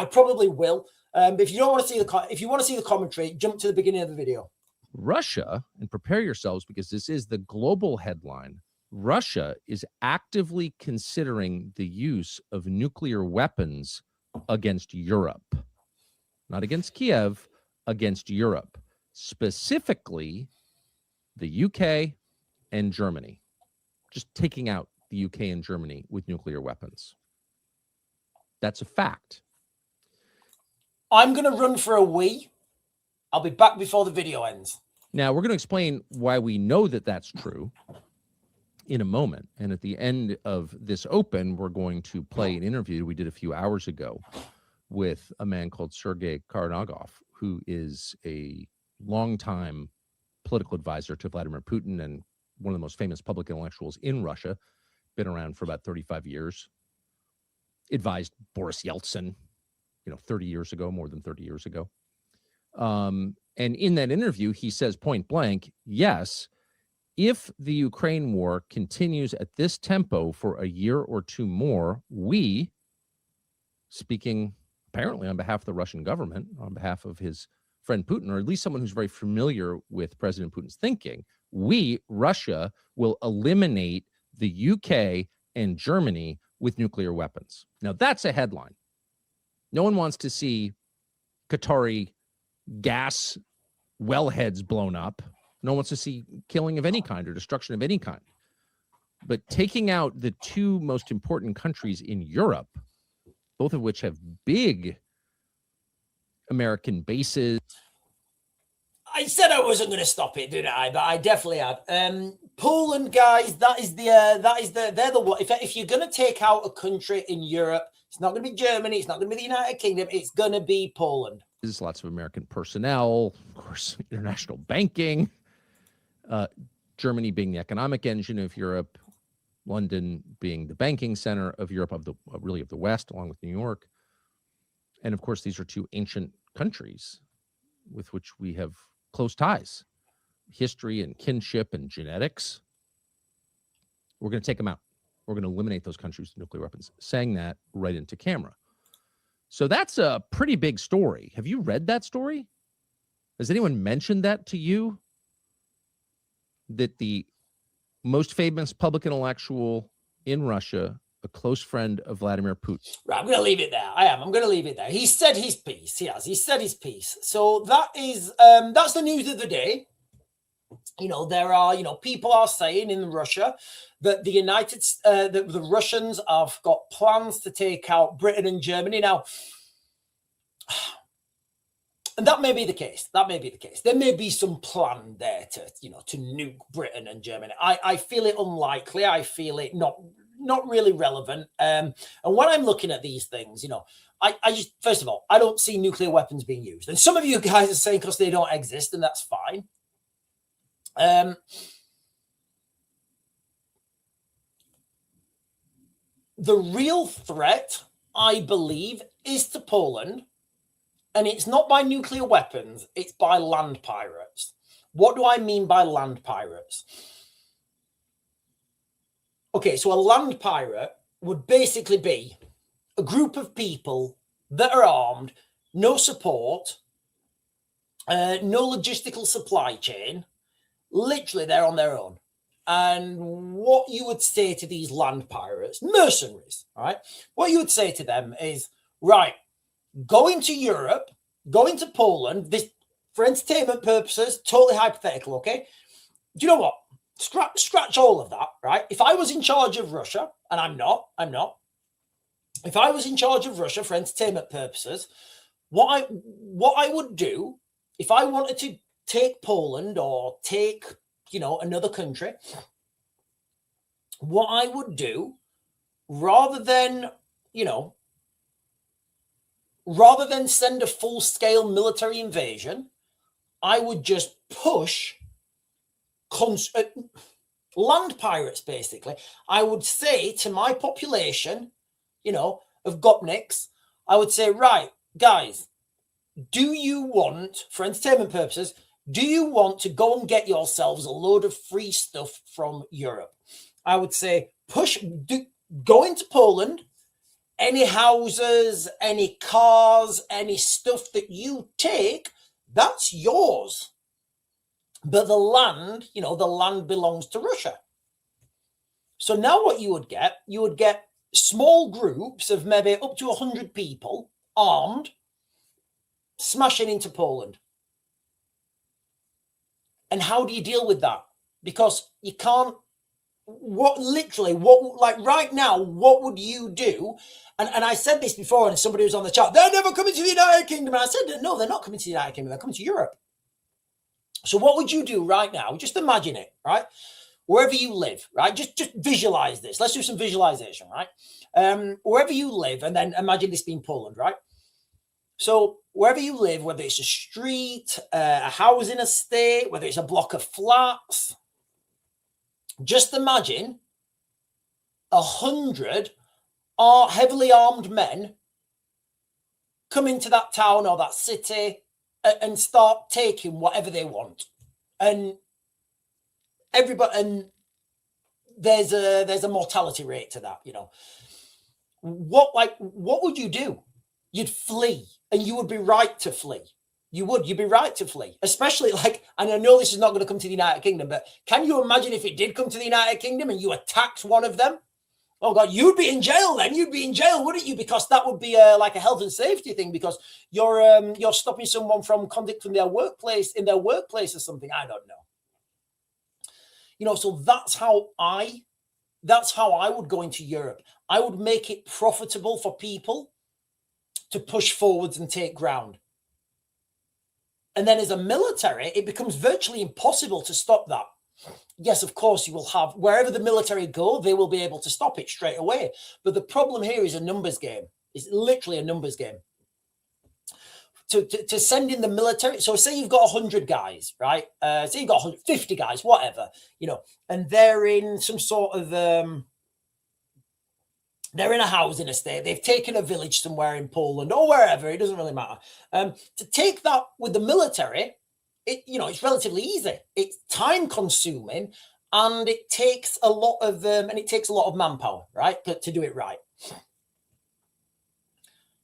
probably will. But if you want to see the commentary, jump to the beginning of the video. Russia, and prepare yourselves because this is the global headline. Russia is actively considering the use of nuclear weapons against Europe, not against Kiev, against Europe, specifically the UK and Germany, just taking out the UK and Germany with nuclear weapons. That's a fact. I'm going to run for a wee. I'll be back before the video ends. Now, we're going to explain why we know that that's true in a moment. And at the end of this open, we're going to play an interview we did a few hours ago with a man called Sergei Karnagov, who is a longtime political advisor to Vladimir Putin and one of the most famous public intellectuals in Russia, been around for about 35 years, advised Boris Yeltsin, 30 years ago, more than 30 years ago. And in that interview, he says point blank, yes, if the Ukraine war continues at this tempo for a year or two more, we, speaking apparently on behalf of the Russian government, on behalf of his friend Putin, or at least someone who's very familiar with President Putin's thinking, we, Russia, will eliminate the UK and Germany with nuclear weapons. Now, that's a headline. No one wants to see Qatari gas wellheads blown up. No one wants to see killing of any kind or destruction of any kind. But taking out the two most important countries in Europe, both of which have big American bases. I said I wasn't going to stop it, didn't I? But I definitely have. Poland, guys, they're the one. If you're going to take out a country in Europe, it's not going to be Germany, it's not going to be the United Kingdom, it's going to be Poland. There's lots of American personnel, of course, international banking, Germany being the economic engine of Europe, London being the banking center of Europe, of the West, along with New York. And of course, these are two ancient countries with which we have close ties, history and kinship and genetics. We're going to take them out. We're going to eliminate those countries with nuclear weapons, saying that right into camera. So that's a pretty big story. Have you read that story? Has anyone mentioned that to you? That the most famous public intellectual in Russia, a close friend of Vladimir Putin. Right, I'm going to leave it there. I'm going to leave it there. He said his piece. He said his piece. So that is, that's the news of the day. There are, people are saying in Russia that the Russians have got plans to take out Britain and Germany. Now, and that may be the case. There may be some plan there to nuke Britain and Germany. I feel it unlikely. I feel it not really relevant. And when I'm looking at these things, I just, first of all, I don't see nuclear weapons being used. And some of you guys are saying because they don't exist, and that's fine. The real threat, I believe, is to Poland. And it's not by nuclear weapons, it's by land pirates. What do I mean by land pirates? Okay, so a land pirate would basically be a group of people that are armed, no support, no logistical supply chain. Literally, they're on their own. And what you would say to these land pirates, mercenaries, all right? What you would say to them is, right, going to Europe, going to Poland, this for entertainment purposes, totally hypothetical, okay? Do you know what? Scratch all of that, right? If I was in charge of Russia, and I'm not. If I was in charge of Russia for entertainment purposes, what I would do, if I wanted to take Poland or take, another country, what I would do, rather than send a full-scale military invasion, I would just push land pirates, basically. I would say to my population, of gopniks, I would say, right, guys, do you want, for entertainment purposes, do you want to go and get yourselves a load of free stuff from Europe? I would say, go into Poland. Any houses, any cars, any stuff that you take, that's yours. But the land, the land belongs to Russia. So now what you would get small groups of maybe up to 100 people armed, smashing into Poland. And how do you deal with that? Because you can't what like right now, what would you do? And I said this before, and somebody was on the chat, they're never coming to the United Kingdom. And I said, no, they're not coming to the United Kingdom, they're coming to Europe. So what would you do right now? Just imagine it, right? Wherever you live, right? Just visualize this. Let's do some visualization, right? Wherever you live, and then imagine this being Poland, right? So wherever you live, whether it's a street, a housing estate, whether it's a block of flats, just imagine 100 heavily armed men come into that town or that city and start taking whatever they want. And everybody, and there's a mortality rate to that, you know. What would you do? You'd flee, and you would be right to flee. You'd be right to flee, especially and I know this is not going to come to the United Kingdom, but can you imagine if it did come to the United Kingdom and you attacked one of them? Oh God, you'd be in jail then. You'd be in jail, wouldn't you? Because that would be like a health and safety thing, because you're stopping someone from conducting their workplace or something. I don't know. You know, so that's how I would go into Europe. I would make it profitable for people to push forwards and take ground. And then as a military, it becomes virtually impossible to stop that. Yes, of course, you will have, wherever the military go, they will be able to stop it straight away. But the problem here is a numbers game. It's literally a numbers game. To send in the military, so say you've got 100 guys, right? Say you've got 150 guys, whatever, you know, and they're in some sort of, they're in a housing estate. They've taken a village somewhere in Poland or wherever. It doesn't really matter. To take that with the military, it's relatively easy. It's time consuming, and it takes a lot of manpower, right, to do it right.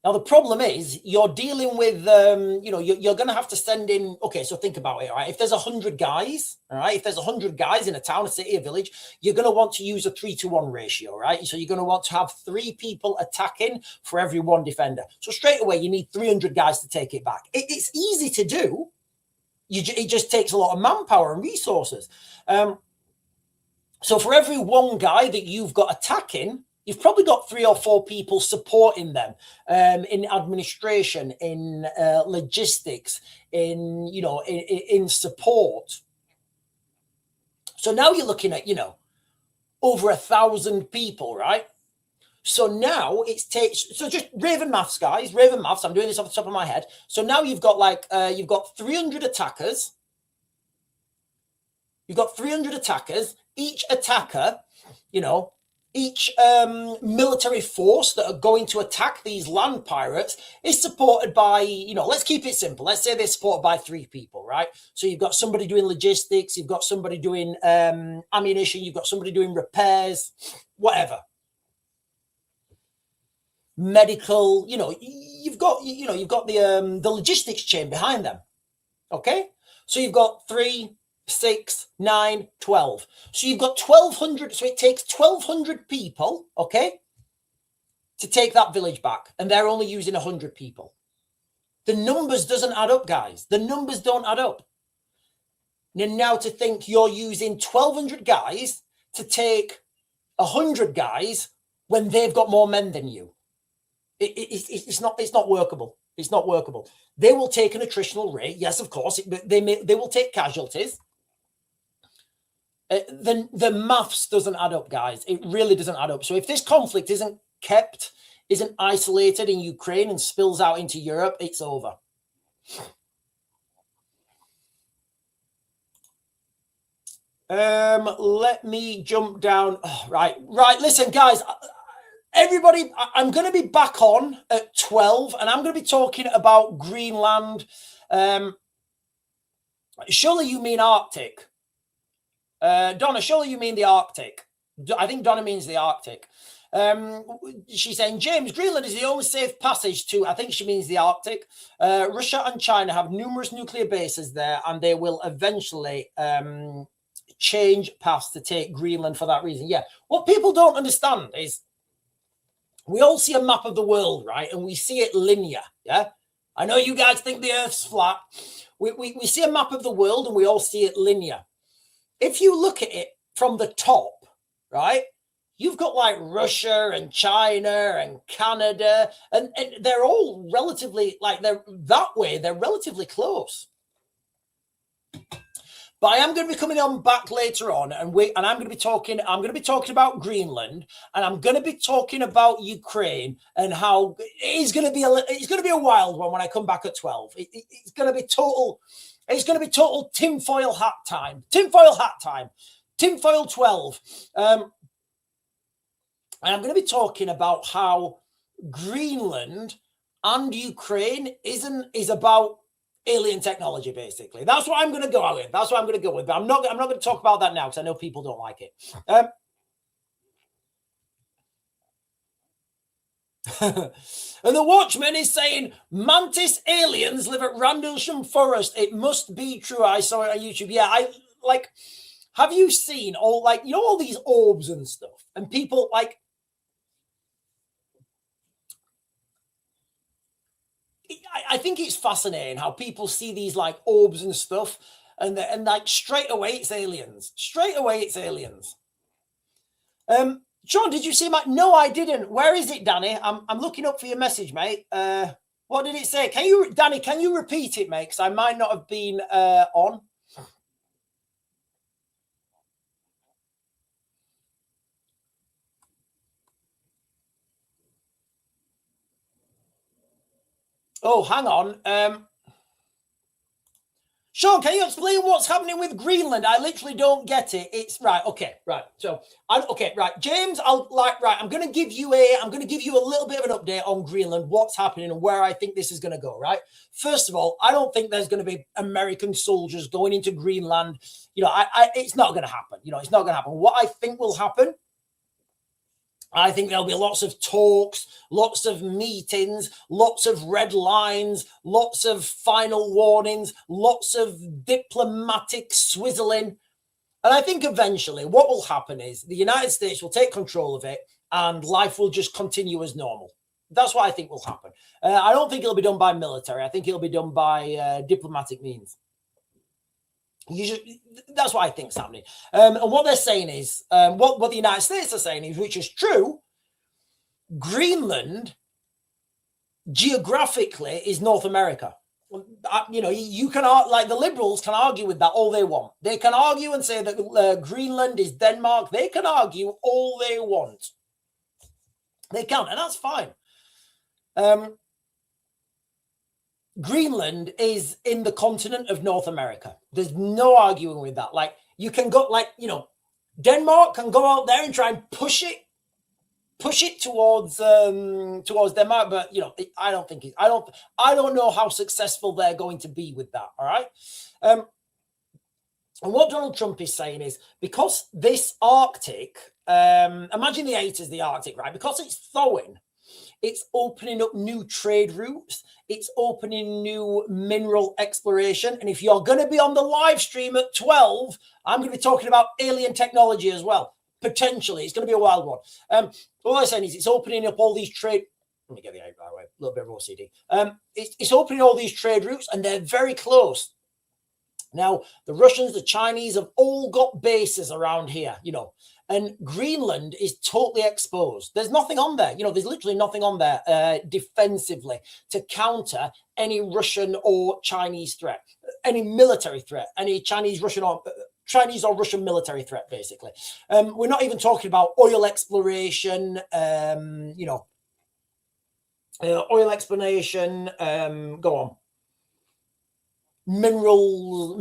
Now the problem is you're dealing with, you're going to have to send in. Okay, so think about it, right? If there's 100 guys, all right, if there's 100 guys in a town, a city, a village, you're going to want to use a 3-to-1 ratio, right? So you're going to want to have 3 people attacking for every 1 defender. So straight away, you need 300 guys to take it back. It's easy to do. It just takes a lot of manpower and resources. So for every 1 guy that you've got attacking, you've probably got 3 or 4 people supporting them in administration, in logistics, in support. So now you're looking at, over 1,000 people, right? So now so just Raven maths, guys, Raven maths. I'm doing this off the top of my head. So now you've got you've got 300 attackers. You've got 300 attackers. Each attacker, each military force that are going to attack these land pirates is supported by, let's keep it simple. Let's say they're supported by 3 people, right? So you've got somebody doing logistics, you've got somebody doing ammunition, you've got somebody doing repairs, whatever. Medical, you've got the logistics chain behind them. Okay, so you've got 3, 6, 9, 12. So you've got 1,200. So it takes 1,200 people, okay, to take that village back, and they're only using 100 people. The numbers doesn't add up, guys. The numbers don't add up. Now to think you're using 1,200 guys to take 100 guys when they've got more men than you. It's not workable. It's not workable. They will take an attritional rate. Yes, of course. They will take casualties. The maths doesn't add up, guys. It really doesn't add up. So if this conflict isn't isolated in Ukraine and spills out into Europe, it's over. Let me jump down. Oh, right. Listen, guys. Everybody, I'm going to be back on at 12, and I'm going to be talking about Greenland. Surely you mean Arctic. Donna, surely you mean the Arctic. I think Donna means the Arctic. She's saying, James, Greenland is the only safe passage to, I think she means the Arctic. Russia and China have numerous nuclear bases there, and they will eventually change paths to take Greenland for that reason. Yeah, what people don't understand is, we all see a map of the world, right? And we see it linear, yeah? I know you guys think the Earth's flat. We see a map of the world and we all see it linear. If you look at it from the top, right? You've got like Russia and China and Canada, and they're all relatively like they're relatively close. But I am going to be coming on back later on, and I'm going to be talking about Greenland, and I'm going to be talking about Ukraine and how it's going to be a wild one when I come back at 12. It's going to be total tinfoil hat time. Tinfoil 12. And I'm going to be talking about how Greenland and Ukraine is about alien technology, basically. That's what I'm going to go with. But I'm not going to talk about that now because I know people don't like it. And the Watchman is saying mantis aliens live at Randlesham Forest. It must be true. I saw it on YouTube. Yeah, have you seen all these orbs and stuff? And people like, I think it's fascinating how people see these like orbs and stuff, and like straight away it's aliens. John, did you see my? No, I didn't. Where is it, Danny? I'm looking up for your message, mate. What did it say? Danny? Can you repeat it, mate? Because I might not have been on. Oh, hang on. Sean, can you explain what's happening with Greenland? I literally don't get it. It's right. Okay, right. So, right. James, I'm going to give you a little bit of an update on Greenland, what's happening and where I think this is going to go, right? First of all, I don't think there's going to be American soldiers going into Greenland. It's not going to happen. It's not going to happen. What I think will happen, I think there'll be lots of talks, lots of meetings, lots of red lines, lots of final warnings, lots of diplomatic swizzling. And I think eventually what will happen is the United States will take control of it and life will just continue as normal. That's what I think will happen. I don't think it'll be done by military. I think it'll be done by diplomatic means. That's what I think is happening. And what they're saying is, what the United States are saying is, which is true, Greenland geographically is North America. You can, like the liberals can argue with that all they want. They can argue and say that Greenland is Denmark. They can argue all they want. They can, and that's fine. Greenland is in the continent of North America. There's no arguing with that. Like you can go, Denmark can go out there and try and push it towards Denmark, but I don't know how successful they're going to be with that. All right. And what Donald Trump is saying is because this Arctic, imagine the 8 as the Arctic, right? Because it's thawing. It's opening up new trade routes. It's opening new mineral exploration. And if you're going to be on the live stream at 12, I'm going to be talking about alien technology as well. Potentially. It's going to be a wild one. All I'm saying is it's opening up all these trade... Let me get the out by the way. A little bit of OCD. It's opening all these trade routes and they're very close. Now, the Russians, the Chinese have all got bases around here, and Greenland is totally exposed. There's nothing on there. There's literally nothing on there defensively to counter any Russian or Chinese threat, any military threat, any Chinese or Russian military threat, basically. We're not even talking about oil exploration, oil exploration, go on. Mineral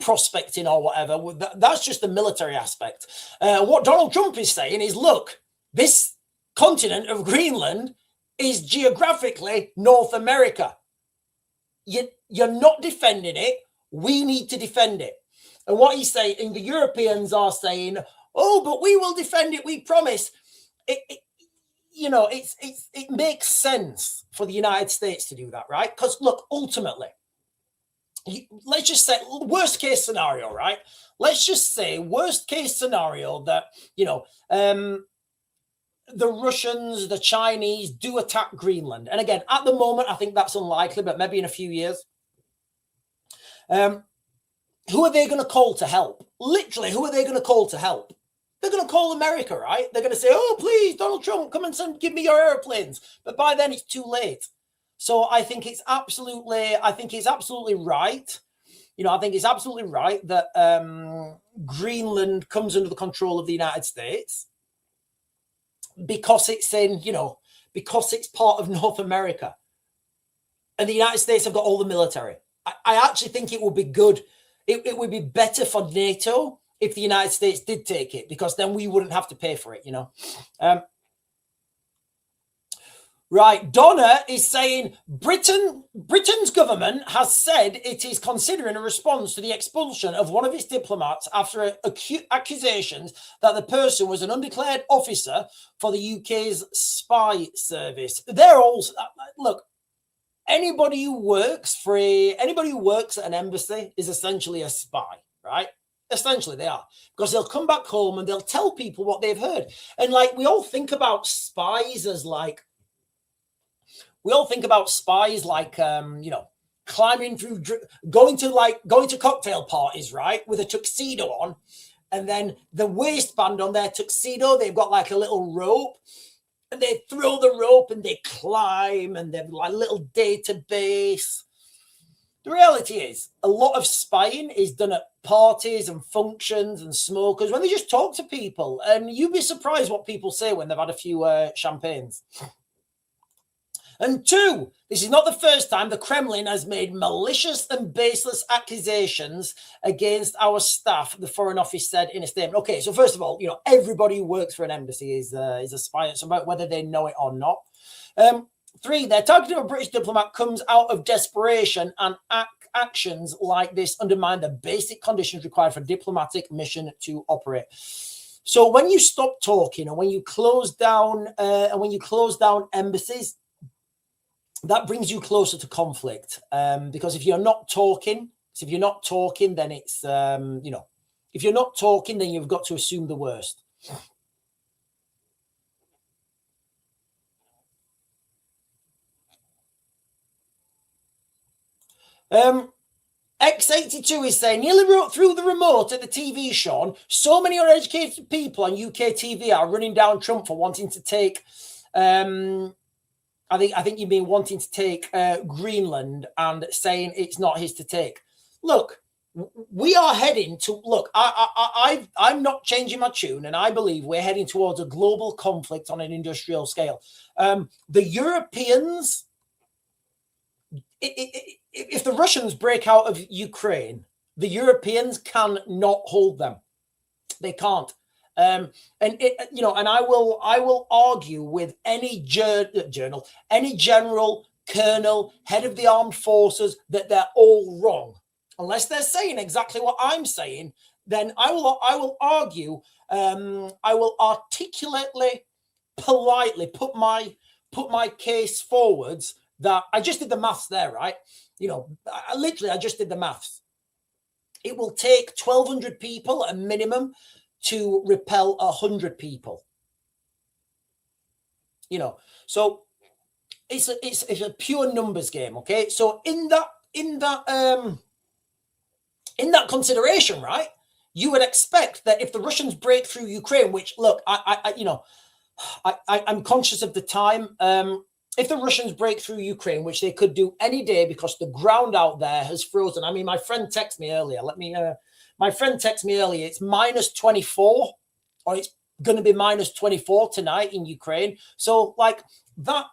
prospecting or whatever. That's just the military aspect. What Donald Trump is saying is, look, this continent of Greenland is geographically North America. You're not defending it. We need to defend it. And what he's saying, and the Europeans are saying, oh, but we will defend it. We promise. It makes sense for the United States to do that, right? Because look, ultimately, let's just say worst case scenario, right? Let's just say worst case scenario that, the Russians, the Chinese do attack Greenland. And again, at the moment, I think that's unlikely, but maybe in a few years. Who are they going to call to help? Literally, who are they going to call to help? they're going to call America, right? They're going to say, oh, please, Donald Trump, come and give me your airplanes. But by then it's too late. So I think it's absolutely right. I think it's absolutely right that Greenland comes under the control of the United States because it's because it's part of North America. And the United States have got all the military. I actually think it would be good. It would be better for NATO if the United States did take it, because then we wouldn't have to pay for it, Right, Donna is saying Britain's government has said it is considering a response to the expulsion of one of its diplomats after accusations that the person was an undeclared officer for the UK's spy service. They're all look. Anybody who works at an embassy is essentially a spy, right? Essentially, they are, because they'll come back home and they'll tell people what they've heard. And we all think about spies as climbing through, going to cocktail parties, right, with a tuxedo on, and then the waistband on their tuxedo, they've got like a little rope. And they throw the rope and they climb and they've like a little database. The reality is a lot of spying is done at parties and functions and smokers when they just talk to people. And you'd be surprised what people say when they've had a few champagnes. And two, this is not the first time the Kremlin has made malicious and baseless accusations against our staff, the Foreign Office said in a statement. Okay, so first of all, everybody who works for an embassy is a spy. It's about whether they know it or not. Three, their targeting of a British diplomat comes out of desperation, and actions like this undermine the basic conditions required for a diplomatic mission to operate. So when you stop talking and when you close down embassies, that brings you closer to conflict, because if you're not talking, then it's if you're not talking, then you've got to assume the worst. X82 is saying, nearly wrote through the remote at the TV, Sean. So many uneducated people on UK TV are running down Trump for wanting to take. I think you mean wanting to take Greenland and saying it's not his to take. Look, we are heading to I'm not changing my tune, and I believe we're heading towards a global conflict on an industrial scale. The Europeans, if the Russians break out of Ukraine, the Europeans cannot hold them. They can't. And I will argue with any journal, any general, colonel, head of the armed forces that they're all wrong. Unless they're saying exactly what I'm saying, then I will argue. I will articulately, politely put my case forwards that I just did the maths there, right? I just did the maths. It will take 1,200 people at a minimum to repel 100 people. So it's a pure numbers game, okay? So in that in that consideration, right, you would expect that if the Russians break through Ukraine, which, look, I'm conscious of the time. If the Russians break through Ukraine, which they could do any day because the ground out there has frozen. I mean, my friend texted me earlier. My friend texted me earlier. It's -24, or it's going to be -24 tonight in Ukraine. So, like, that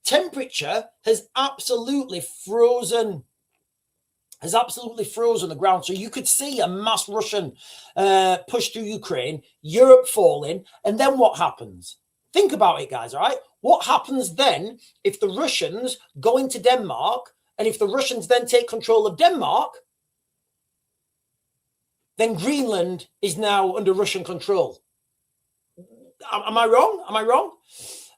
temperature has absolutely frozen. The ground. So you could see a mass Russian push through Ukraine, Europe falling, and then what happens? Think about it, guys, all right? What happens then if the Russians go into Denmark, and if the Russians then take control of Denmark, then Greenland is now under Russian control. Am I wrong?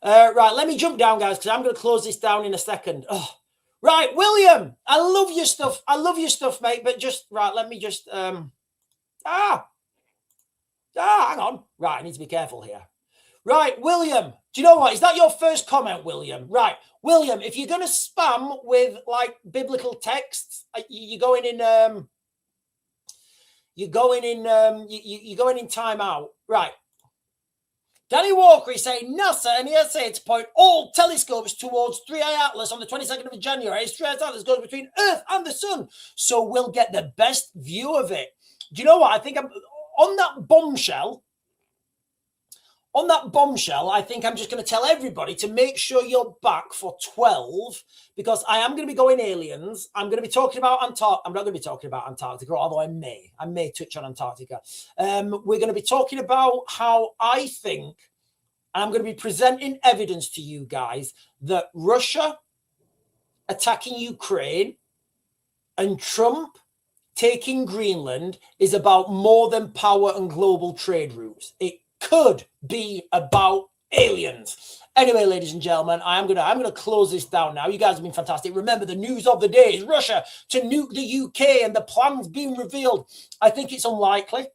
Right, let me jump down, guys, because I'm going to close this down in a second. Oh. Right, William, I love your stuff, mate. But just, right, let me just, hang on. Right, I need to be careful here. Right, William, do you know what? Is that your first comment, William? Right, William, if you're going to spam with, like, biblical texts, you're going in timeout. Right. Danny Walker is saying NASA and ESA to point all telescopes towards 3i Atlas on the 22nd of January. 3i Atlas goes between Earth and the Sun, so we'll get the best view of it. Do you know what? I think I'm on that bombshell. On that bombshell, I think I'm just going to tell everybody to make sure you're back for 12, because I am going to be going aliens. I'm going to be talking about Antarctica. I'm not going to be talking about Antarctica, although I may touch on Antarctica. We're going to be talking about how I think, and I'm going to be presenting evidence to you guys, that Russia attacking Ukraine and Trump taking Greenland is about more than power and global trade routes. It could be about aliens. Anyway, ladies and gentlemen, I'm gonna close this down now. You guys have been fantastic. Remember, the news of the day is Russia to nuke the UK and the plans being revealed. I think it's unlikely,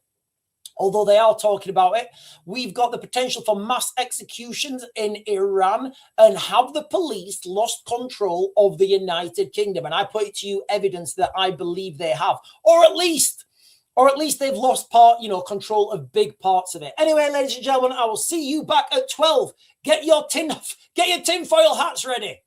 although they are talking about it. We've got the potential for mass executions in Iran, and have the police lost control of the United Kingdom? And I put to you evidence that I believe they have, or at least they've lost control of big parts of it. Anyway, ladies and gentlemen, I will see you back at 12. Get your tinfoil hats ready.